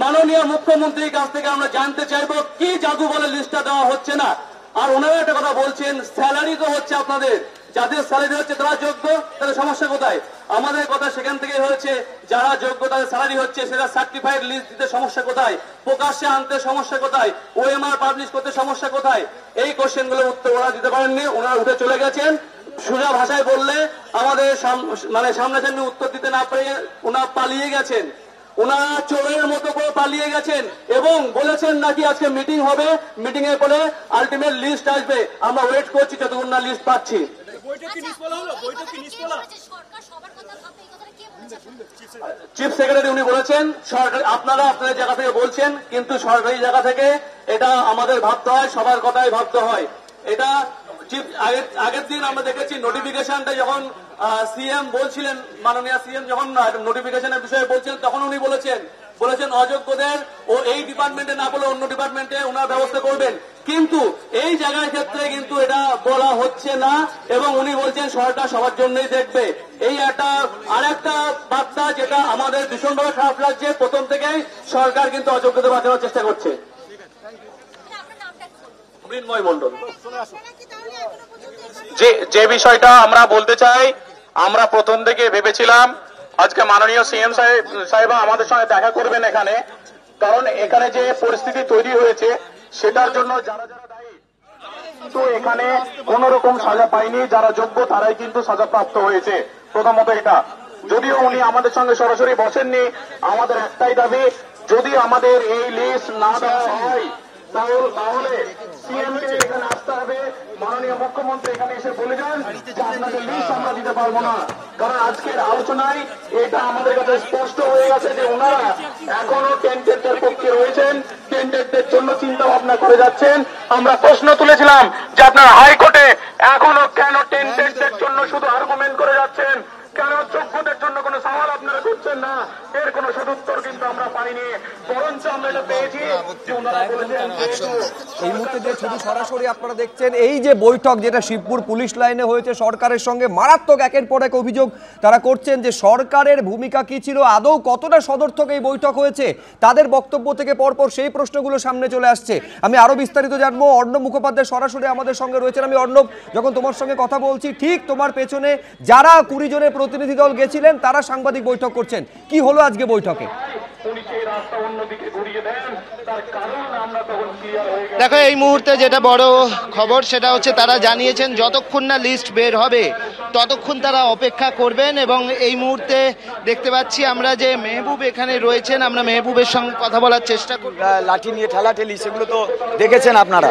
মাননীয় মুখ্যমন্ত্রীর কাছ থেকে আমরা জানতে চাইবো কি জাদু বলে লিস্টটা দেওয়া হচ্ছে না। আর ওনারা একটা কথা বলছেন, স্যালারি তো হচ্ছে আপনাদের, যাদের স্যালারি হচ্ছে তারা যোগ্য, তাহলে সমস্যা কোথায়? আমাদের কথা সেখান থেকে হয়েছে, যারা যোগ্য তাদের স্যালারি হচ্ছে, সেটা সার্টিফাইড লিস্ট দিতে সমস্যা কোথায়? প্রকাশ্যে আনতে সমস্যা কোথায়? ওএমআর পাবলিশ করতে সমস্যা কোথায়? এই কোশ্চেনগুলোর উত্তর ওনারা দিতে পারেননি, ওনারা উঠে চলে গেছেন। সোজা ভাষায় বললে আমাদের সামনাসামনি উত্তর দিতে না পেরে ওনারা পালিয়ে গেছেন, ওনারা চোরের মতো করে পালিয়ে গেছেন, এবং বলেছেন নাকি আজকে মিটিং হবে, মিটিং এর পরে আলটিমেট লিস্ট আসবে। আমরা ওয়েট করছি যতক্ষণ না লিস্ট পাচ্ছি। চিফ সেক্রেটারি উনি বলেছেন সরকার, আপনারা আপনাদের জায়গা থেকে বলছেন, কিন্তু সরকারি জায়গা থেকে এটা আমাদের ভাবতে হয়, সবার কথাই ভাবতে হয়। এটা আগের দিন আমরা দেখেছি নোটিফিকেশনটা যখন সিএম বলছিলেন, মাননীয় সিএম যখন নোটিফিকেশনের বিষয়ে বলছেন, তখন উনি বলেছেন অযোগ্যদের ও এই ডিপার্টমেন্টে না বলে অন্য ডিপার্টমেন্টে ওনার ব্যবস্থা করবেন, কিন্তু এই জায়গার ক্ষেত্রে কিন্তু এটা বলা হচ্ছে না, এবং উনি বলছেন সরকার সবার জন্যই দেখবে। এই আরেকটা বার্তা যেটা আমাদের ভীষণভাবে খারাপ লাগছে, প্রথম থেকেই সরকার কিন্তু অযোগ্যদের বাঁচানোর চেষ্টা করছে। মৃন্ময় মন্ডল। যে বিষয়টা আমরা বলতে চাই, আমরা প্রথম থেকে ভেবেছিলাম আজকে মাননীয় সিএম সাহেব আমাদের সঙ্গে দেখা করবেন এখানে, কারণ এখানে যে পরিস্থিতি তৈরি হয়েছে সেটার জন্য যারা যারা দায়ী, কিন্তু এখানে কোন রকম সাজা পায়নি, যারা যোগ্য তারাই কিন্তু সাজা প্রাপ্ত হয়েছে। প্রথমত এটা, যদিও উনি আমাদের সঙ্গে সরাসরি বসেননি, আমাদের একটাই দাবি, যদি আমাদের এই লিস্ট না দেওয়া হয় তাহলে সিএম কে এখানে আসতে হবে, মাননীয় মুখ্যমন্ত্রী এখানে এসে বলে যান যে আপনাদের লিস্ট আমরা দিতে পারবো না। কারণ আজকের আলোচনায় এটা আমাদের কাছে স্পষ্ট হয়ে গেছে যে ওনারা এখনো টেন্টেডদের পক্ষে রয়েছেন, টেন্টেডদের জন্য চিন্তা ভাবনা করে যাচ্ছেন। আমরা প্রশ্ন তুলেছিলাম যে আপনারা হাইকোর্টে এখনো কেন টেন্টেডদের জন্য শুধু আর্গুমেন্ট করে যাচ্ছেন, কেন যোগ্যদের জন্য কোনো সওয়াল আপনারা করছেন না? এর কোনো সদুত্তর কিন্তু আমরা পাইনি, বরঞ্চ আমরা এটা পেয়েছি যে ওনারা বলেছেন। এই মুহূর্তে যে ছবি সরাসরি আপনারা দেখছেন, এই যে বৈঠক যেটা শিবপুর পুলিশ লাইনে হয়েছে সরকারের সঙ্গে, মারাত্মক একের পর এক অভিযোগ তারা করছেন যে সরকারের ভূমিকা কি ছিল, আদৌ কতটা সদর্থক এই বৈঠক হয়েছে, তাদের বক্তব্য থেকে পরপর সেই প্রশ্নগুলো সামনে চলে আসছে। আমি আরো বিস্তারিত জানবো, অর্ণব মুখোপাধ্যায় সরাসরি আমাদের সঙ্গে রয়েছেন। আমি অর্ণব, যখন তোমার সঙ্গে কথা বলছি, ঠিক তোমার পেছনে যারা 20 জনের প্রতিনিধি দল গেছিলেন তারা সাংবাদিক বৈঠক করছেন, কি হলো আজকে বৈঠকে? দেখো, এই মুহূর্তে যেটা বড় খবর সেটা হচ্ছে তারা জানিয়েছেন যতক্ষণ না লিস্ট বের হবে ততক্ষণ তারা অপেক্ষা করবেন। এবং এই মুহূর্তে দেখতে পাচ্ছি আমরা যে মেহবুব এখানে রয়েছেন, আমরা মেহবুবের সঙ্গে কথা বলার চেষ্টা করব। লাঠি নিয়ে ঠেলাঠেলি সেগুলো তো দেখেছেন আপনারা।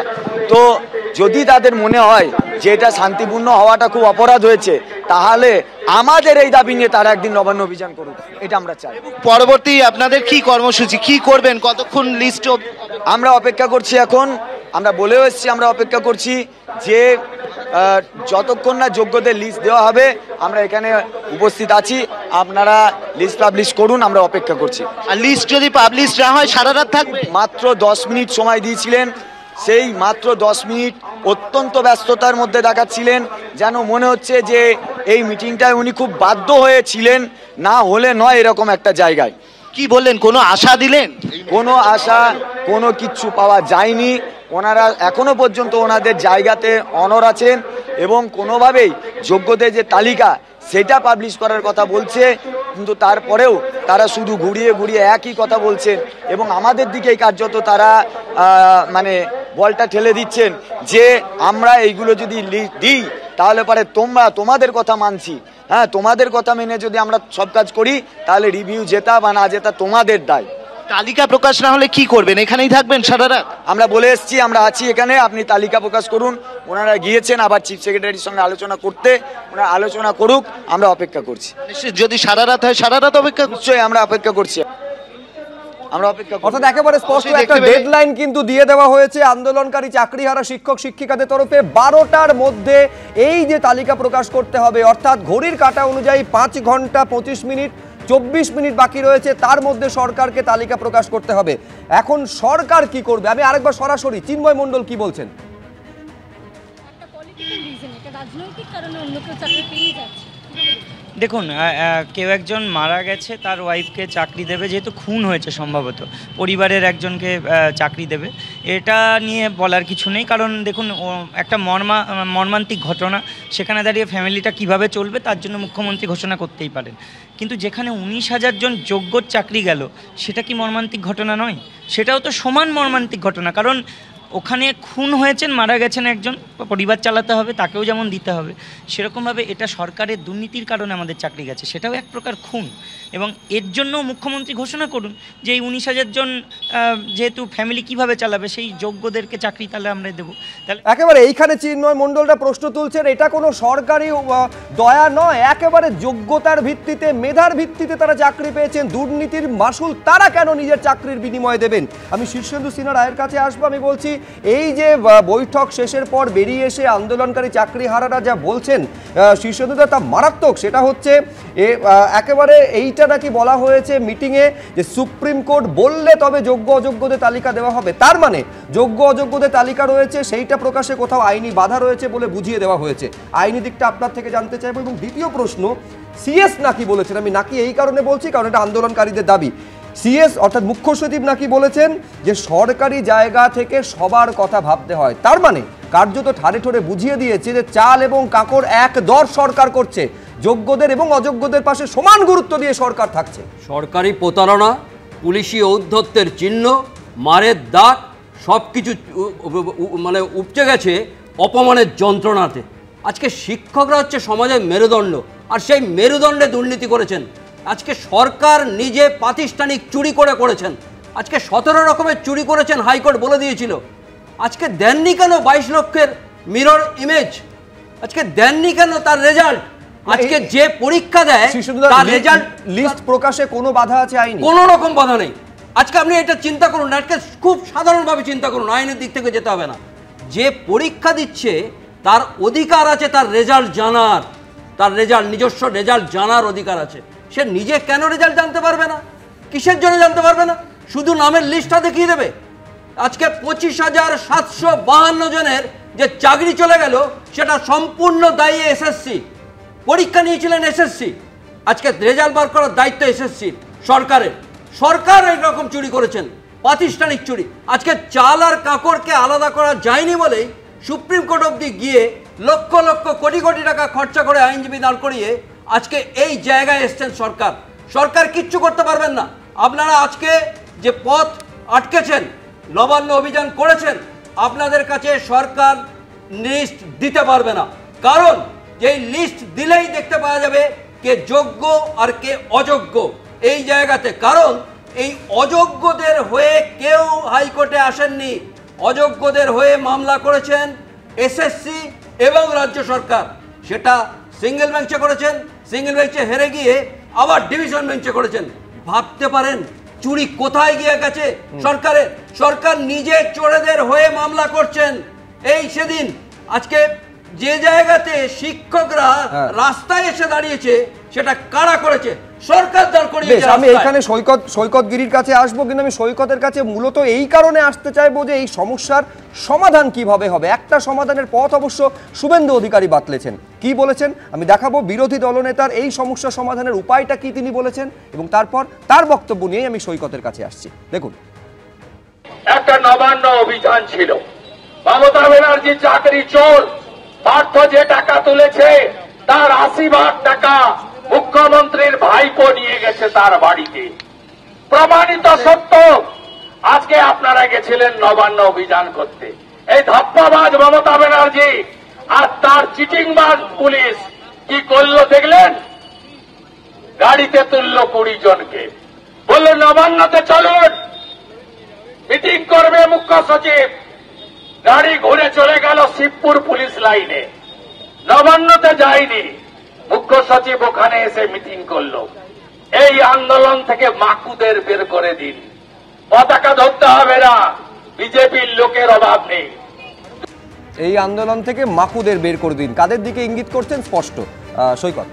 তো যদি তাদের মনে হয় যে এটা শান্তিপূর্ণ হওয়াটা খুব অপরাধ হয়েছে, তাহলে আমাদের এই দাবি নিয়ে তারা একদিন নবান্ন অভিযান করুক, এটা আমরা চাই। পরবর্তী আপনাদের কি কর্মসূচি, কি করবেন, কতক্ষণ লিস্ট? আমরা অপেক্ষা করছি, এখন আমরা বলেও এসেছি আমরা অপেক্ষা করছি যে যতক্ষণ না যোগ্যদের লিস্ট দেওয়া হবে আমরা এখানে উপস্থিত আছি, আপনারা লিস্ট পাবলিশ করুন, আমরা অপেক্ষা করছি। আর লিস্ট যদি পাবলিশ না হয় সারা রাত থাকবে? মাত্র 10 মিনিট সময় দিয়েছিলেন, সেই মাত্র 10 মিনিট অত্যন্ত ব্যস্ততার মধ্যে দেখাচ্ছিলেন, যেন মনে হচ্ছে যে এই মিটিংটায় উনি খুব বাধ্য হয়েছিলেন, না হলে নয় এরকম একটা জায়গায়। কি বললেন, কোনো আশা দিলেন? কোনো আশা কোনো কিচ্ছু পাওয়া যায়নি। ওনারা এখনো পর্যন্ত ওনাদের জায়গাতে অনড় আছেন এবং কোনোভাবেই যোগ্যদের যে তালিকা সেটা পাবলিশ করার কথা বলছে, কিন্তু তারপরেও তারা শুধু ঘুরিয়ে ঘুরিয়ে একই কথা বলছেন এবং আমাদের দিকেই কার্যত তারা মানে বলটা ঠেলে দিচ্ছেন যে আমরা এইগুলো যদি দিই তাহলে পরে তোমাদের কথা মানছি, হ্যাঁ তোমাদের কথা মেনে যদি আমরা সব কাজ করি তাহলে রিভিউ জেতা বা না জেতা তোমাদের দায়। তালিকা প্রকাশ না হলে কি করবেন, এখানেই থাকবেন সারা রাত? আমরা বলে এসেছি আমরা আছি এখানে, আপনি তালিকা প্রকাশ করুন। ওনারা গিয়েছেন আবার চিফ সেক্রেটারির সঙ্গে আলোচনা করতে, ওনারা আলোচনা করুক, আমরা অপেক্ষা করছি। যদি সারা রাত হয় সারা রাত অপেক্ষা? নিশ্চয়ই আমরা অপেক্ষা করছি, আমরা অপেক্ষা। অর্থাৎ একেবারে স্পষ্ট একটা ডেডলাইন কিন্তু দিয়ে দেওয়া হয়েছে আন্দোলনকারী চাকরিহারা শিক্ষক শিক্ষিকাদের তরফে। 12টার মধ্যে এই যে তালিকা প্রকাশ করতে হবে, অর্থাৎ ঘড়ির কাঁটা অনুযায়ী 5 ঘন্টা 25 মিনিট 24 মিনিট বাকি রয়েছে, তার মধ্যে সরকারকে তালিকা প্রকাশ করতে হবে। এখন সরকার কি করবে? আমি আরেকবার সরাসরি চিন্ময় মণ্ডল কি বলছেন। দেখুন, কেউ একজন মারা গেছে, তার ওয়াইফকে চাকরি দেবে, যেহেতু খুন হয়েছে সম্ভবত পরিবারের একজনকে চাকরি দেবে, এটা নিয়ে বলার কিছু নেই। কারণ দেখুন, একটা মর্মান্তিক ঘটনা, সেখানে দাঁড়িয়ে ফ্যামিলিটা কিভাবে চলবে তার জন্য মুখ্যমন্ত্রী ঘোষণা করতেই পারেন। কিন্তু যেখানে 19,000 জন যোগ্য চাকরি গেল, সেটা কি মর্মান্তিক ঘটনা নয়? সেটাও তো সমান মর্মান্তিক ঘটনা। কারণ ওখানে খুন হয়েছেন, মারা গেছেন একজন, পরিবার চালাতে হবে, তাকেও যেমন দিতে হবে, সেরকমভাবে এটা সরকারের দুর্নীতির কারণে আমাদের চাকরি গেছে, সেটাও এক প্রকার খুন। এবং এর জন্য মুখ্যমন্ত্রী ঘোষণা করুন যে এই 19,000 জন যেহেতু ফ্যামিলি কিভাবে চালাবে, সেই যোগ্যদেরকে চাকরি তাহলে আমরা দেবো। তাহলে একেবারে এইখানে চিন্ময় মণ্ডলরা প্রশ্ন তুলছেন, এটা কোনো সরকারি দয়া নয়, একেবারে যোগ্যতার ভিত্তিতে, মেধার ভিত্তিতে তারা চাকরি পেয়েছেন। দুর্নীতির মাসুল তারা কেন নিজের চাকরির বিনিময়ে দেবেন? আমি শীর্ষেন্দু সিনহা রায়ের কাছে আসবো। আমি বলছি, এই যে বৈঠক শেষের পর বেরিয়ে এসে আন্দোলনকারী চাকরিহারারা যা বলছেন শীর্ষেন্দুদা, তা মারাত্মক। সেটা হচ্ছে একেবারে এইটা নাকি বলা হয়েছে মিটিংয়ে যে সুপ্রিম কোর্ট বললে তবে যোগ্য অযোগ্যদের তালিকা দেওয়া হবে। তার মানে যোগ্য অযোগ্যদের তালিকা রয়েছে, সেইটা প্রকাশে কোথাও আইনি বাধা রয়েছে বলে বুঝিয়ে দেওয়া হয়েছে। আইনি দিকটা আপনার থেকে জানতে চাইবো। এবং দ্বিতীয় প্রশ্ন, সিএস নাকি বলেছেন, আমি নাকি এই কারণে বলছি কারণ এটা আন্দোলনকারীদের দাবি, সিএস অর্থাৎ মুখ্য সচিব নাকি বলেছেন যে সরকারি জায়গা থেকে সবার কথা ভাবতে হয়। তার মানে কার্যত ঠাড়ে ঠোড়ে বুঝিয়ে দিয়েছে যে চাল এবং কাকড় এক দর সরকার করছে, যোগ্যদের এবং অযোগ্যদের পাশে সমান গুরুত্ব দিয়ে সরকার থাকছে। সরকারি প্রতারণা, পুলিশি ঔদ্ধত্যের চিহ্ন, মারের দাগ, সব কিছু মানে উপচে গেছে অপমানের যন্ত্রণাতে। আজকে শিক্ষকরা হচ্ছে সমাজের মেরুদণ্ড, আর সেই মেরুদণ্ডে দুর্নীতি করেছেন। আজকে সরকার নিজে প্রাতিষ্ঠানিক চুরি করেছেন। আজকে 17 রকমের চুরি করেছেন, হাইকোর্ট বলে দিয়েছিল। আজকে দেননি কেন 22 লক্ষের মিরর ইমেজ? আজকে দেননি কেন তার রেজাল্ট? আজকে যে পরীক্ষা দেয় তার রেজাল্ট লিস্ট প্রকাশে কোনো বাধা আছে আইনি? কোনো রকম বাধা নেই। আজকে আপনি এটা চিন্তা করুন, আজকে খুব সাধারণভাবে চিন্তা করুন, আইনের দিক থেকে যেতে হবে না। যে পরীক্ষা দিচ্ছে তার অধিকার আছে তার রেজাল্ট জানার, তার রেজাল্ট, নিজস্ব রেজাল্ট জানার অধিকার আছে। সে নিজে কেন রেজাল্ট জানতে পারবে না? কিসের জন্য জানতে পারবে না? শুধু নামের লিস্টটা দেখিয়ে দেবে। আজকে 25,752 জনের যে চাকরি চলে গেল, সেটা সম্পূর্ণ দায়ী এসএসসি। পরীক্ষা নিয়েছিলেন এসএসসি, আজকে রেজাল্ট বার করার দায়িত্ব এসএসসি সরকারের। সরকার এইরকম চুরি করেছেন, প্রাতিষ্ঠানিক চুরি। আজকে চাল আর কাকড়কে আলাদা করা যায়নি বলেই সুপ্রিম কোর্ট অবধি গিয়ে লক্ষ লক্ষ কোটি কোটি টাকা খরচা করে আইনজীবী দাঁড় করিয়ে আজকে এই জায়গায় এসছেন সরকার। সরকার কিচ্ছু করতে পারবেন না। আপনারা আজকে যে পথ আটকেছেন, নবান্ন অভিযান করেছেন, আপনাদের কাছে সরকার লিস্ট দিতে পারবে না। কারণ যে লিস্ট দিলেই দেখতে পাওয়া যাবে কে যোগ্য আর কে অযোগ্য এই জায়গাতে। কারণ এই অযোগ্যদের হয়ে কেউ হাইকোর্টে আসেননি, অযোগ্যদের হয়ে মামলা করেছেন এসএসসি এবং রাজ্য সরকার। সেটা সিঙ্গেল বেঞ্চে করেছেন, সিঙ্গেল বেঞ্চে হেরে গিয়ে আবার ডিভিশন বেঞ্চে করেছেন। ভাবতে পারেন চুরি কোথায় গিয়ে গেছে সরকারের। সরকার নিজে চোরেদের হয়ে মামলা করছেন। এই সেদিন আজকে যে জায়গাতে শিক্ষকরা রাস্তায় এসে দাঁড়িয়েছে সেটা কারা করেছে? সরকার দাঁড় করিয়েছে। আমি এখানে সৈকত গিরির কাছে আসবো, কিন্তু আমি সৈকতের কাছে মূলত এই কারণে আসতে চাইবো যে এই সমস্যার সমাধান কিভাবে হবে। একটা সমাধানের পথ অবশ্য শুভেন্দু অধিকারী বাতলেছেন। কি বলেছেন আমি দেখাবো। বিরোধী দলনেতার এই সমস্যা সমাধানের উপায়টা কি তিনি বলেছেন, এবং তারপর তার বক্তব্য নিয়ে আমি সৈকতের কাছে আসছি। দেখুন, একটা নবান্ন অভিযান ছিল, মমতা ব্যানার্জি চাকরি চোর, পার্থ যে টাকা তুলেছে তার ৮০ ভাগ টাকা মুখ্যমন্ত্রীর ভাইপো নিয়ে গেছে তার বাড়িতে, প্রমাণিত সত্য। আজকে আপনারা গেছিলেন নবান্ন অভিযান করতে, এই ধাপ্পাবাজ মমতা ব্যানার্জি আর তার চিটিংবাজ পুলিশ কি করলো দেখলেন? গাড়িতে তুললো ২০ জনকে, বললো নবান্নতে চলুন, মিটিং করবে মুখ্য সচিব। গাড়ি ঘুরে চলে গেল শিবপুর পুলিশ লাইনে, নবান্নতে যায়নি। মুখ্য সচিব ওখানে এসে মিটিং করলো। এই আন্দোলন থেকে মাকুদের বের করে দিন, পতাকা ধরতে হবে না, বিজেপির লোকের অভাব নেই। এই আন্দোলন থেকে মাকুদের বের করে দিন, কাদের দিকে ইঙ্গিত করছেন স্পষ্ট সৈকত?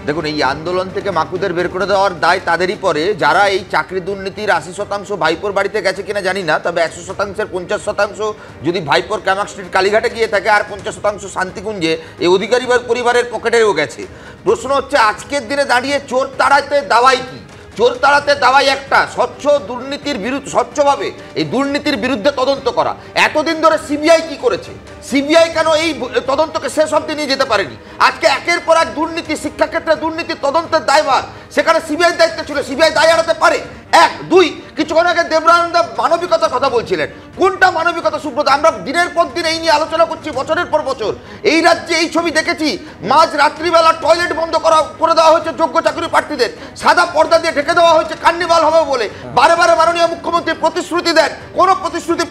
দেখুন, এই আন্দোলন থেকে মাকুদের বের করে দেওয়ার দায় তাদেরই পরে যারা এই চাকরি দুর্নীতির ৮০% ভাইপোর বাড়িতে গেছে কিনা জানি না, তবে ১০০%-এর ৫০% যদি ভাইপোর ক্যামাক স্ট্রিট কালীঘাটে গিয়ে থাকে আর ৫০% শান্তিকুঞ্জে এই অধিকারী পরিবারের পকেটেও গেছে। প্রশ্ন হচ্ছে আজকের দিনে দাঁড়িয়ে চোর তাড়াতে দাওয়াই কি? চোর তাড়াতে দাওয়াই একটা স্বচ্ছ দুর্নীতির বিরুদ্ধে, স্বচ্ছভাবে এই দুর্নীতির বিরুদ্ধে তদন্ত করা। এতদিন ধরে সিবিআই কি করেছে? সিবিআই কেন এই তদন্তকে শেষ অবধি নিয়ে যেতে পারেনি? আজকে একের পর এক দুর্নীতি, শিক্ষাক্ষেত্রে দুর্নীতি তদন্তের দায়ভার সেখানে সিবিআই দায়িত্ব ছিল, সিবিআই দায় এড়াতে পারে? এক। দুই, কিছুক্ষণ আগে দেবরানন্দ মানবিকতার কথা বলছিলেন। কোনটা মানবিকতা সুব্রত? আমরা দিনের পর দিন এই নিয়ে আলোচনা করছি, বছরের পর বছর। এই রাজ্যে এই ছবি দেখেছি, মাঝ রাত্রিবেলা টয়লেট বন্ধ করে দেওয়া হয়েছে যোগ্য চাকরি প্রার্থীদের, সাদা পর্দা দিয়ে ঢেকে দেওয়া হয়েছে কার্নিভাল হবে বলে। বারে বারে মাননীয় মুখ্যমন্ত্রী প্রতিশ্রুতি দেন, কোনো প্রতিশ্রুতি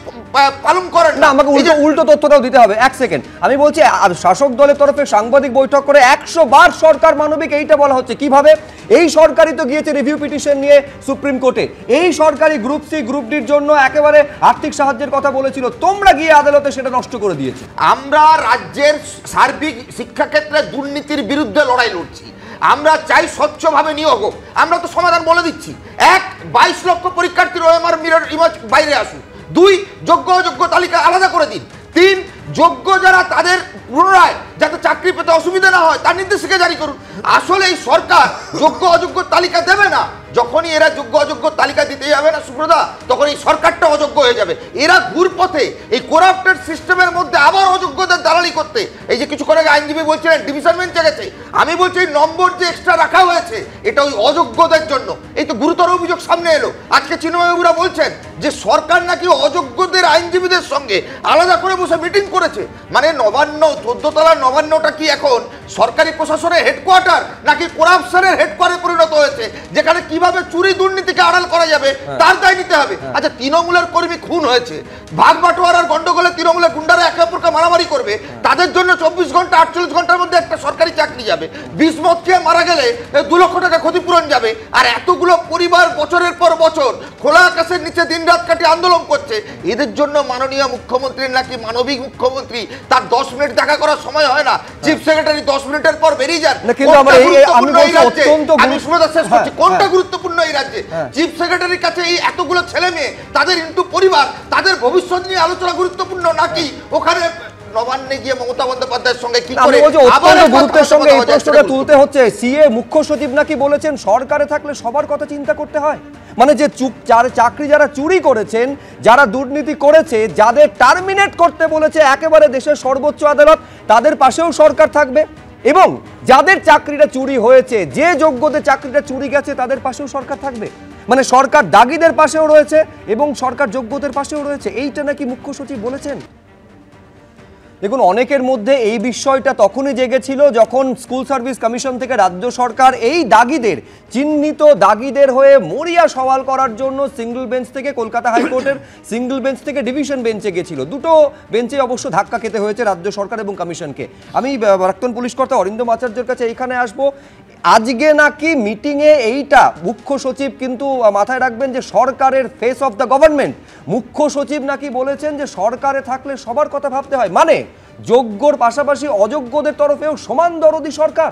পালন করেন না। আমাকে উল্টো তথ্যটাও দিতে হবে। এক সেকেন্ড, আমি বলছি শাসক দলের তরফে সাংবাদিক বৈঠক করে ১০০ বার সরকার মানবিক এইটা বলা হচ্ছে। কিভাবে? এই সরকারই তো গিয়েছে রিভিউ পিটিশন নিয়ে সুপ্রিম কোর্টে। এই সরকারি গ্রুপ সি গ্রুপ ডির জন্য একেবারে আর্থিক সাহায্যের কথা বলেছিল, তোমরা গিয়ে আদালতে সেটা নষ্ট করে দিয়েছো। আমরা রাজ্যের সার্বিক শিক্ষাক্ষেত্রে দুর্নীতির বিরুদ্ধে লড়াই লড়ছি। আমরা চাই স্বচ্ছভাবে নিয়োগ হোক। আমরা তো সমাধান বলে দিচ্ছি। ১, ২২ লক্ষ পরীক্ষার্থীর ওএমআর মিরর ইমেজ বাইরে আসুক। ২, যোগ্য অযোগ্য তালিকা আলাদা করে দিন। ৩, যোগ্য যারা তাদের পুনরায় যাতে চাকরি পেতে অসুবিধা না হয় তার নির্দেশিকা জারি করুন। আসলে এই সরকার যোগ্য অযোগ্য তালিকা দেবে না। যখনই এরা যোগ্য অযোগ্য তালিকা দিতে যাবে না সুব্রতা, তখন এই সরকারটা অযোগ্য হয়ে যাবে। এরা ঘুরপথে এই করাপ্টেড সিস্টেমের মধ্যে আবার অযোগ্যদের দালালি করতে, এই যে কিছুক্ষণ আগে আইনজীবী বলছিলেন ডিভিশন বেঞ্চে গেছে, আমি বলছি এই নম্বর যে এক্সট্রা রাখা হয়েছে এটা ওই অযোগ্যদের জন্য। এই তো গুরুতর অভিযোগ সামনে এলো। আজকে চিন্ময়বাবুরা বলছেন যে সরকার নাকি অযোগ্যদের আইনজীবীদের সঙ্গে আলাদা করে বসে মিটিং করেছে। মানে নবান্ন, 14 তলার নবান্নটা কি এখন সরকারি প্রশাসনের হেডকোয়ার্টার নাকি করাপশনের হেডকোয়ার্টারে পরিণত হয়েছে, যেখানে কিভাবে চুরি দুর্নীতিকে আড়াল করা যাবে তার দায় নিতে হবে? আচ্ছা, তৃণমূলের কর্মী খুন হয়েছে, ভাগ বাটোয়ারার গন্ডগোলে তৃণমূলের গুন্ডারা একে অপরকে মারামারি করবে, তাদের জন্য 24 ঘন্টা 48 ঘন্টার মধ্যে একটা সরকারি চাকরি যাবে। বিষ মদ খেয়ে মারা গেলে 2 লক্ষ টাকা ক্ষতিপূরণ যাবে। আর এতগুলো পরিবার বছরের পর বছর খোলা আকাশের নিচে দিনরাত কাটিয়ে আন্দোলন করছে। এদের জন্য মাননীয় মুখ্যমন্ত্রীর নাকি মানবিক মুখ্যমন্ত্রী, তার 10 মিনিট দেখা করার সময় হয় না? চিফ সেক্রেটারি 10 মিনিটের পর বেরিয়ে যান। আমি শুনে শেষ করছি, কোনটা গুরুত্বপূর্ণ এই রাজ্যে? চিফ সেক্রেটারির কাছে এই এতগুলো ছেলে মেয়ে, তাদের ইন্টু পরিবার, তাদের ভবিষ্যৎ নিয়ে আলোচনা গুরুত্বপূর্ণ, নাকি ওখানে নবান্নে গিয়ে মমতা বন্দ্যোপাধ্যায়ের সঙ্গে কি করে অত্যন্ত গুরুত্বের সঙ্গে এই প্রশ্নটা তুলতে হচ্ছে? সিএ মুখ্য সচিব নাকি বলেছেন সরকারে থাকলে সবার কথা চিন্তা করতে হয়। মানে যে চাকরি যারা চুরি করেছেন, যারা দুর্নীতি করেছে, যাদের টার্মিনেট করতে বলেছে একেবারে দেশের সর্বোচ্চ আদালত, তাদের পাশেও সরকার থাকবে। এবং যাদের চাকরিটা চুরি হয়েছে, যে যোগ্যদের চাকরিটা চুরি গেছে, তাদের পাশেও সরকার থাকবে। মানে সরকার দাগীদের পাশেও রয়েছে এবং সরকার যোগ্যদের পাশেও রয়েছে। এইটা নাকি মুখ্য সচিব বলেছেন। দেখুন, অনেকের মধ্যে এই বিষয়টা তখনই জেগেছিল যখন স্কুল সার্ভিস কমিশন থেকে রাজ্য সরকার এই দাগিদের, চিহ্নিত দাগিদের হয়ে মরিয়া সওয়াল করার জন্য সিঙ্গল বেঞ্চ থেকে কলকাতা হাইকোর্টের সিঙ্গল বেঞ্চ থেকে ডিভিশন বেঞ্চে গেছিল। দুটো বেঞ্চে অবশ্য ধাক্কা খেতে হয়েছে রাজ্য সরকার এবং কমিশনকে। আমি প্রাক্তন পুলিশ কর্তা অরিন্দম আচার্যের কাছে এইখানে আসবো। আজকে নাকি মিটিংয়ে এইটা মুখ্য সচিব কিন্তু মাথায় রাখবেন যে সরকারের ফেস অফ দ্য গভর্নমেন্ট, মুখ্য সচিব নাকি বলেছেন যে সরকারে থাকলে সবার কথা ভাবতে হয়, মানে যোগ্যর পাশাপাশি অযোগ্যদের তরফেও সমান দরদি সরকার।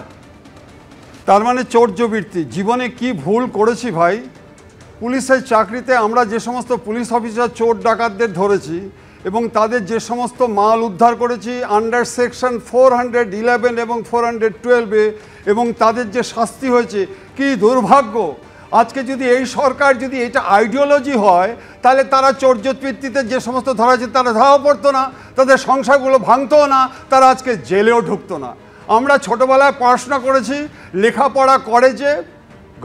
তার মানে চৌর্যবৃত্তি। জীবনে কি ভুল করেছি ভাই? পুলিশের চাকরিতে আমরা যে সমস্ত পুলিশ অফিসার চোর ডাকাতদের ধরেছি এবং তাদের যে সমস্ত মাল উদ্ধার করেছি আন্ডার সেকশন 411 এবং 412-এ, এবং তাদের যে শাস্তি হয়েছে, কি দুর্ভাগ্য। আজকে যদি এই সরকার যদি এটা আইডিওলজি হয়, তাহলে তারা চৌর্যবৃত্তিতে যে সমস্ত ধরা আছে তারা ধরাও পড়তো না, তাদের সংসারগুলো ভাঙতো না, তারা আজকে জেলেও ঢুকতো না। আমরা ছোটোবেলায় পড়াশোনা করেছি, লেখাপড়া করে যে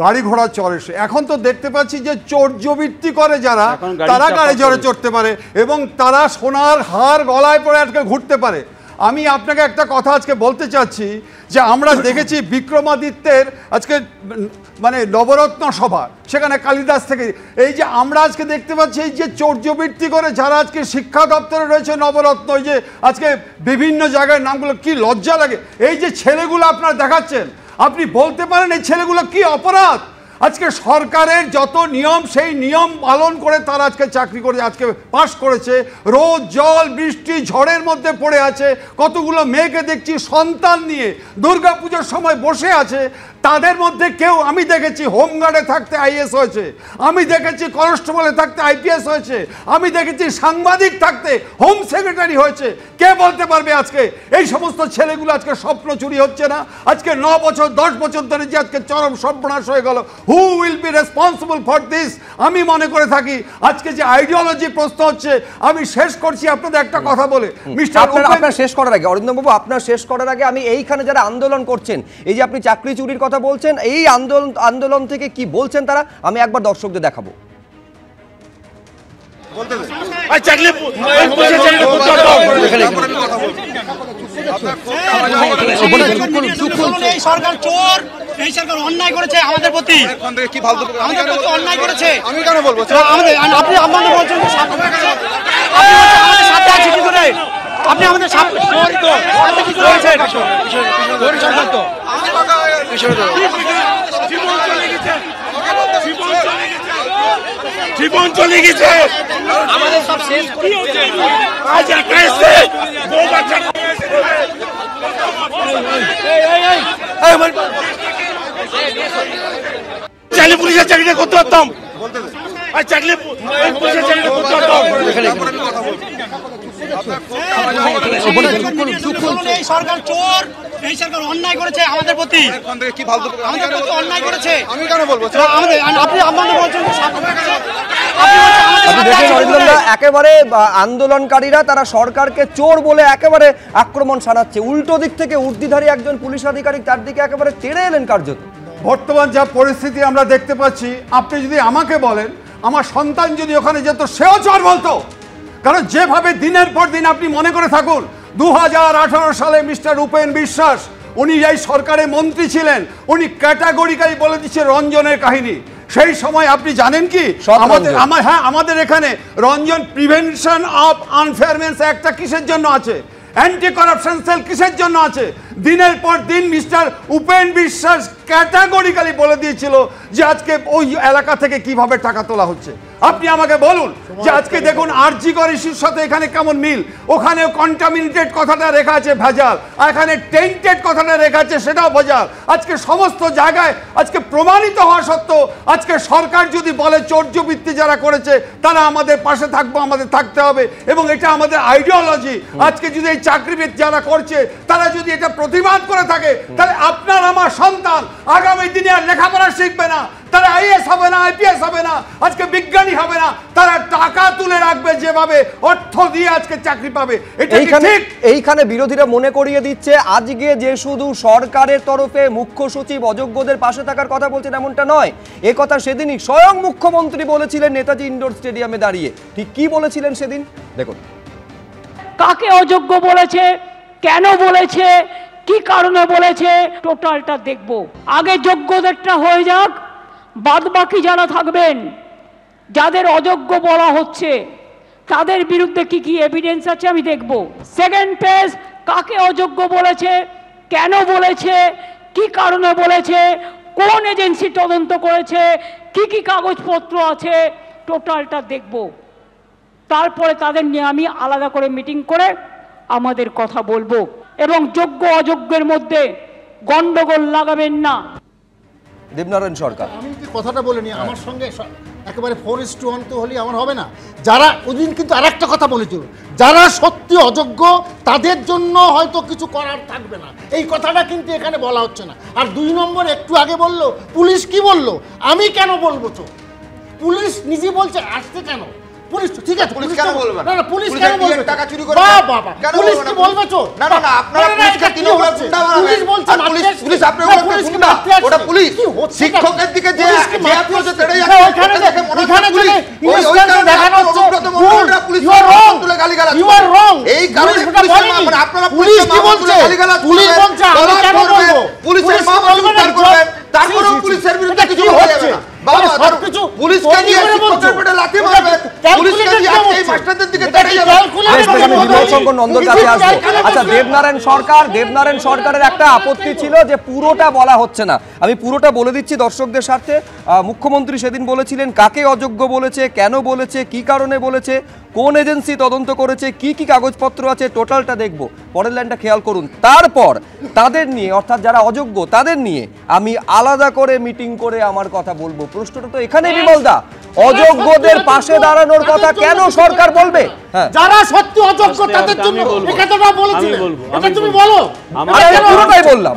গাড়ি ঘোড়া চড়ে, এখন তো দেখতে পাচ্ছি যে চৌর্যবৃত্তি করে যারা, তারা গাড়ি চড়ে চড়তে পারে এবং তারা সোনার হার গলায় পরে আজকে ঘুরতে পারে। আমি আপনাকে একটা কথা আজকে বলতে চাচ্ছি যে আমরা দেখেছি বিক্রমাদিত্যের আজকে মানে নবরত্ন সভা, সেখানে কালিদাস থেকে এই যে আমরা আজকে দেখতে পাচ্ছি এই যে চৌর্যবৃত্তি করে যারা আজকে শিক্ষা দপ্তরে রয়েছে নবরত্ন, এই যে আজকে বিভিন্ন জায়গায় নামগুলো, কি লজ্জা লাগে। এই যে ছেলেগুলো আপনারা দেখাচ্ছেন, আপনি বলতে পারেন এই ছেলেগুলো কি অপরাধ? আজকে সরকারের যত নিয়ম সেই নিয়ম পালন করে তারা আজকে চাকরি করে আজকে পাশ করেছে। রোদ জল বৃষ্টি ঝড়ের মধ্যে পড়ে আছে, কতগুলো মেয়েকে দেখছি সন্তান নিয়ে দুর্গাপুজোর সময় বসে আছে। তাদের মধ্যে কেউ আমি দেখেছি হোমগার্ডে থাকতে আইএস হয়েছে, আমি দেখেছি কনস্টেবলে থাকতে আইপিএস হয়েছে, আমি দেখেছি সাংবাদিক থাকতে হোম সেক্রেটারি হয়েছে। কে বলতে পারবে আজকে এই সমস্ত ছেলেগুলো আজকে স্বপ্ন চুরি হচ্ছে না? আজকে 9 বছর 10 বছর ধরে যে আজকে চরম সর্বনাশ হয়ে গেল, who will be responsible for this? আমি মনে করে থাকি আজকে যে আইডিওলজি প্রশ্ন হচ্ছে, আমি শেষ করছি আপনাদের একটা কথা বলে। মিস্টার আপনার শেষ করার আগে অরিন্দম বাবু, আপনার শেষ করার আগে আমি এইখানে যারা আন্দোলন করছেন, এই যে আপনি চাকরি চুরির কথা বলছেন, এই আন্দোলন থেকে কি বলছেন তারা, আমি একবার দর্শকদের দেখাবো। সরকার চোর, এই সরকার অন্যায় করেছে আমাদের প্রতি, আমাদের প্রতি অন্যায় করেছে। আমি কেন বলবো? আপনি আমাদের বলছেন আমাদের সাথে আছে কি করে? আপনি আমাদের সাথে কি করেছেন? জীবন চলে গেছে, আমাদের সব শেষ কি হচ্ছে? আজ একা এসে বউ বাচ্চা চাইলে পুলিশের চাকরিটা করতে পারতাম, চাকরি পুলিশের চাকরিটা করতে পারতাম। এই সরকার চোর, এই সরকার অন্যায় করেছে আমাদের প্রতি, আমাদের প্রতি অন্যায় করেছে। আমি কেন বলবো? আপনি আমাদের বলছেন একেবারে আন্দোলনকারীরা তারা সরকারকে চোর বলে একেবারে আক্রমণ শানাচ্ছে, উল্টো দিক থেকে উর্দিধারী একজন পুলিশ আধিকারিক তার দিকে একেবারে তেড়ে এলেন কার্যত। বর্তমান যা পরিস্থিতি আমরা দেখতে পাচ্ছি, আপনি যদি আমাকে বলেন আমার সন্তান যদি ওখানে যেত সেও চোর বলতো। কারণ যেভাবে দিনের পর দিন আপনি মনে করে থাকুন, 2018 সালে মিস্টার উপেন বিশ্বাস উনি এই সরকারে মন্ত্রী ছিলেন, উনি ক্যাটাগরিক্যালি বলে দিচ্ছে রঞ্জনের কাহিনী। সেই সময় আপনি জানেন কি আমাদের এখানে রঞ্জন প্রিভেনশন অফ আনফেয়ারনেস একটা কিসের জন্য আছে, অ্যান্টি করাপশন সেল কিসের জন্য আছে? দিনের পর দিন মিস্টার উপেন বিশ্বাস ক্যাটাগরিক্যালি বলে দিয়েছিল যে আজকে ওই এলাকা থেকে কিভাবে টাকা তোলা হচ্ছে। আপনি আমাকে বলুন যে আজকে দেখুন আরজি কর ইস্যুর সাথে এখানে কেমন মিল, ওখানেও কন্টামিনেটেড কথাটা রেখা আছে ভেজাল, এখানে টেন্টেড কথাটা রেখা আছে সেটাও ভেজাল। আজকে সমস্ত জায়গায় আজকে প্রমাণিত হওয়া সত্ত্বেও আজকে সরকার যদি বলে চৌর্যবৃত্তি যারা করেছে তারা আমাদের পাশে থাকবো, আমাদের থাকতে হবে এবং এটা আমাদের আইডিওলজি। আজকে যদি এই চাকরিবিদ যারা করছে তারা যদি এটা প্রতিবাদ করে থাকে, তাহলে আপনার আমার সন্তান আগামী দিনে আর লেখাপড়া শিখবে না, তারা আইএস হবে না, আইপিএস হবে না, আজকে বিজ্ঞানী হবে না, তারা টাকা তুলে রাখবে যেভাবে অর্থ দিয়ে আজকে চাকরি পাবে। এইখানে বিরোধীরা মনে করিয়ে দিচ্ছে আজকে যে শুধু সরকারের তরফে মুখ্য সচিব অযোগ্যদের পাশে থাকার কথা বলছেন এমনটা নয়, এ কথা সেদিনই স্বয়ং মুখ্যমন্ত্রী বলেছিলেন নেতাজি ইন্ডোর স্টেডিয়ামে দাঁড়িয়ে। ঠিক কি বলেছিলেন সেদিন দেখুন। কাকে অযোগ্য বলেছে, কেন বলেছে, কি কারণে বলেছে, টোটালটা দেখব। আগে যোগ্যদেরটা হয়ে যাক, বাদ বাকি যারা থাকবেন, যাদের অযোগ্য বলা হচ্ছে তাদের বিরুদ্ধে কি কি এভিডেন্স আছে আমি দেখব। সেকেন্ড পেজ, কাকে অযোগ্য বলেছে, কেন বলেছে, কি কারণে বলেছে, কোন এজেন্সি তদন্ত করেছে, কি কি কাগজপত্র আছে, টোটালটা দেখব। তারপরে তাদের নিয়ে আমি আলাদা করে মিটিং করে আমাদের কথা বলবো, এবং যোগ্য অযোগ্যের মধ্যে গন্ডগোল লাগাবেন না। দেবনারায়ণ সরকার, আমি যে কথাটা বলিনি, আমার সঙ্গে একেবারে 4:1 তো হলে আমার হবে না। যারা ওদিন কিন্তু আর একটা কথা বলেছিল, যারা সত্যি অযোগ্য তাদের জন্য হয়তো কিছু করার থাকবে না, এই কথাটা কিন্তু এখানে বলা হচ্ছে না। আর 2 নম্বর, একটু আগে বললো পুলিশ কি বললো, আমি কেন বলবো? তো পুলিশ নিজে বলছে আসতে কেন, পুলিশ ঠিক আছে, পুলিশ কেন বলবে না? না পুলিশ কেন বলবে টাকা চুরি করে? বাবা পুলিশ কি বলবে? তো না না না, আপনারা পুলিশকে কি বলছেন? পুলিশ বলছে পুলিশ আপনি গুন্ডা, ওটা পুলিশ শিক্ষকের দিকে যে অ্যাপ্রোচ তেড়ে যাচ্ছে ওখানে দেখে মনে হয় পুলিশ, ওই কারণে দেখানো হচ্ছে মুখ্যমন্ত্রীরা পুলিশ তুলে গালিগালাজ, ইউ আর রং। এই কারণে পুলিশ আপনারা পুলিশ কি বলছে? পুলিশ বলছে আমি কেন বলবো? পুলিশের মামলা উদ্ধার করবেন, তারপরেও পুলিশের বিরুদ্ধে কিছু হয়ে যাবে না। বাবা সবকিছু পুলিশকে দিয়ে শিক্ষকদের পেটে লাথি মারবে, পুলিশকে দিয়ে আজকে এই মাস্টারদের দিকে তেড়ে যাবে। আমি বিমল শঙ্কর নন্দর কাছে আসবো। আচ্ছা, দেবনারায়ণ সরকারের একটা আপত্তি ছিল যে পুরোটা বলা হচ্ছে না। আমি পুরোটা বলে দিচ্ছি দর্শকদের স্বার্থে। মুখ্যমন্ত্রী সেদিন বলেছিলেন কাকে অযোগ্য বলেছে, কেন বলেছে, কি কারণে বলেছে, কোন এজেন্সি তদন্ত করেছে, কি কি কাগজপত্র আছে, টোটালটা দেখবো। পরের লাইনটা খেয়াল করুন। তারপর তাদের নিয়ে, অর্থাৎ যারা অযোগ্য তাদের নিয়ে আমি আলাদা করে মিটিং করে আমার কথা বলবো। প্রশ্নটা তো এখানে বিমলদা, অযোগ্যদের পাশে দাঁড়ানোর কথা কেন সরকার বলবে? যারা সত্যি অযোগ্য তাদের জন্য এই কথাটা বলেছিলেন, এটা তুমি বলো। আমি পুরোটাই বললাম।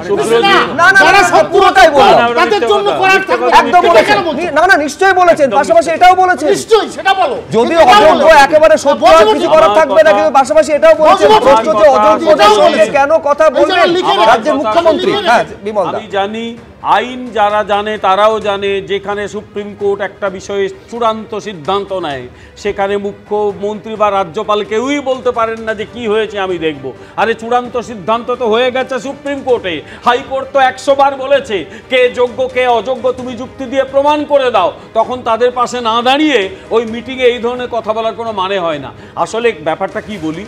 না না, যারা সব পুরোটাই বললাম, তাদের জন্য করার থাকবে একদম বলেছেন। না না, নিশ্চয়ই বলেছেন, পাশাপাশি এটাও বলেছেন। নিশ্চয়ই সেটা বলো। যদি অযোগ্য একেবারে সত্যি আর কিছু করার থাকবে না, কিন্তু পাশাপাশি এটাও বলেছেন প্রশ্ন যে অযোগ্যদের সঙ্গে কেন কথা বলবেন রাজ্যের মুখ্যমন্ত্রী। হ্যাঁ বিমল, আমি জানি আইন যারা জানে তারাও জানে, যেখানে সুপ্রিম কোর্ট একটা বিষয়ে চূড়ান্ত সিদ্ধান্ত নেয় সেখানে মুখ্যমন্ত্রী বা রাজ্যপাল কেউই বলতে পারেন না যে কি হয়েছে আমি দেখব। আরে চূড়ান্ত সিদ্ধান্ত তো হয়ে গেছে সুপ্রিম কোর্টে, হাইকোর্ট তো 100 বার বলেছে কে যোগ্য কে অযোগ্য তুমি যুক্তি দিয়ে প্রমাণ করে দাও। তখন তাদের পাশে না দাঁড়িয়ে ওই মিটিংয়ে এই ধরনের কথা বলার কোনো মানে হয় না। আসলে ব্যাপারটা কি বলি,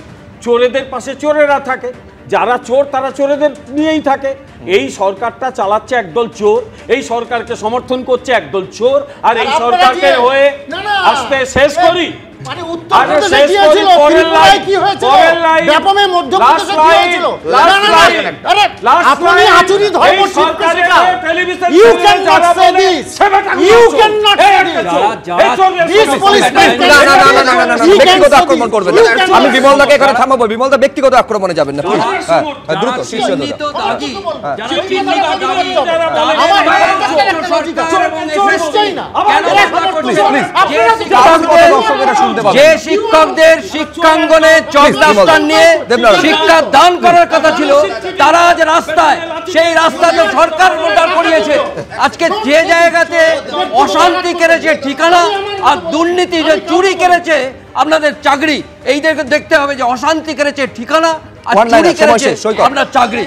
চোরেদের পাশে চোরেরা থাকে, যারা চোর তারা চোরেদের নিয়েই থাকে। এই সরকারটা চালাচ্ছে একদল চোর, এই সরকারকে সমর্থন করছে একদল চোর, আর এই সরকারকে হয়ে আসতে শেষ করি। মানে উত্তরপ্রদেশে কি হয়েছিল, ত্রিপুরায় কি হয়েছিল, ব্যাপমে মধ্যপ্রদেশে কি হয়েছিল? না না না, আরে আপনি আচুরি ধর্ম শিক্ষা television you can not say this, you can not say this policeman. না না না না না, ব্যক্তিগত আক্রমণ করবেন না। আমি বিমলদাকে এখানে থামাবো। বিমলদা ব্যক্তিগত আক্রমণে যাবেন না প্লিজ। হ্যাঁ দ্রুত শীর্ষ দাদা। যে শিক্ষকদের শিক্ষাঙ্গনে চকদাস্তান নিয়ে শিক্ষা দান করার কথা ছিল তারা আজ রাস্তায়, সেই রাস্তাতে সরকার উদ্ধার করিয়েছে। আজকে যে জায়গাতে অশান্তি কেড়েছে ঠিকানা আর দুর্নীতি যে চুরি কেড়েছে আপনাদের চাকরি, এইদেরকে দেখতে হবে যে অশান্তি কেড়েছে ঠিকানা আর চুরি কেড়েছে আপনার চাকরি।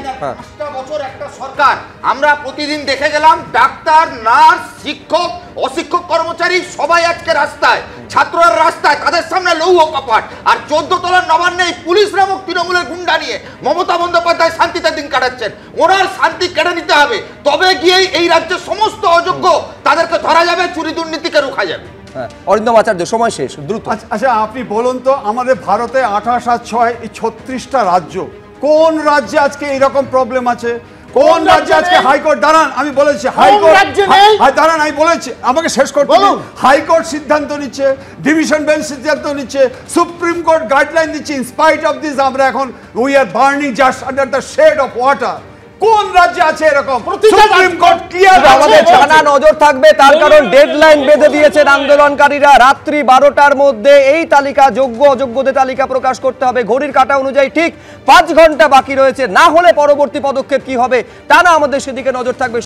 সরকার আমরা প্রতিদিন দেখে গেলাম ডাক্তার, নার্স, শিক্ষক, অশিক্ষক কর্মচারী সবাই আজকে রাস্তায়, ছাত্ররা রাস্তায়, তাদের সামনে লৌহ কপাট। আর 14 তলার নবান্নে পুলিশ নামক তৃণমূলের গুন্ডা নিয়ে মমতা বন্দ্যোপাধ্যায় শান্তিতে দিন কাটাচ্ছেন। ওনার শান্তি কেড়ে নিতে হবে, তবে গিয়েই এই রাজ্যের সমস্ত অযোগ্য তাদেরকে ধরা যাবে, চুরি দুর্নীতিকে রোখা যাবে। অরিন্দম আচার্য, সময় শেষ, দ্রুত। আচ্ছা আপনি বলুন তো, আমাদের ভারতে 28 আর 6 এই 36টা রাজ্য, কোন রাজ্যে আজকে এইরকম প্রবলেম আছে? কোন রাজ্যে আজকে হাইকোর্ট, দাঁড়ান আমি বলেছি হাইকোর্ট, দাঁড়ান আমি বলেছি, আমাকে শেষ করতে দিন। হাইকোর্ট সিদ্ধান্ত নিচ্ছে, ডিভিশন বেঞ্চ সিদ্ধান্ত নিচ্ছে, সুপ্রিম কোর্ট গাইডলাইন দিচ্ছে। ইন স্পাইট অফ দিস আমরা এখন we are burning just under the shade of water. কোন রাজ্যে আছে এরকম? Supreme court clear. আমাদের টানা নজর থাকবে, তার কারণ ডেডলাইন বেঁধে দিয়েছেন আন্দোলনকারীরা। রাত্রি 12টার মধ্যে এই তালিকা, যোগ্য অযোগ্যদের তালিকা প্রকাশ করতে হবে। ঘড়ির কাঁটা অনুযায়ী ঠিক 5 ঘন্টা বাকি রয়েছে, না হলে পরবর্তী পদক্ষেপ কি হবে টানা আমাদের সেদিকে নজর থাকবে।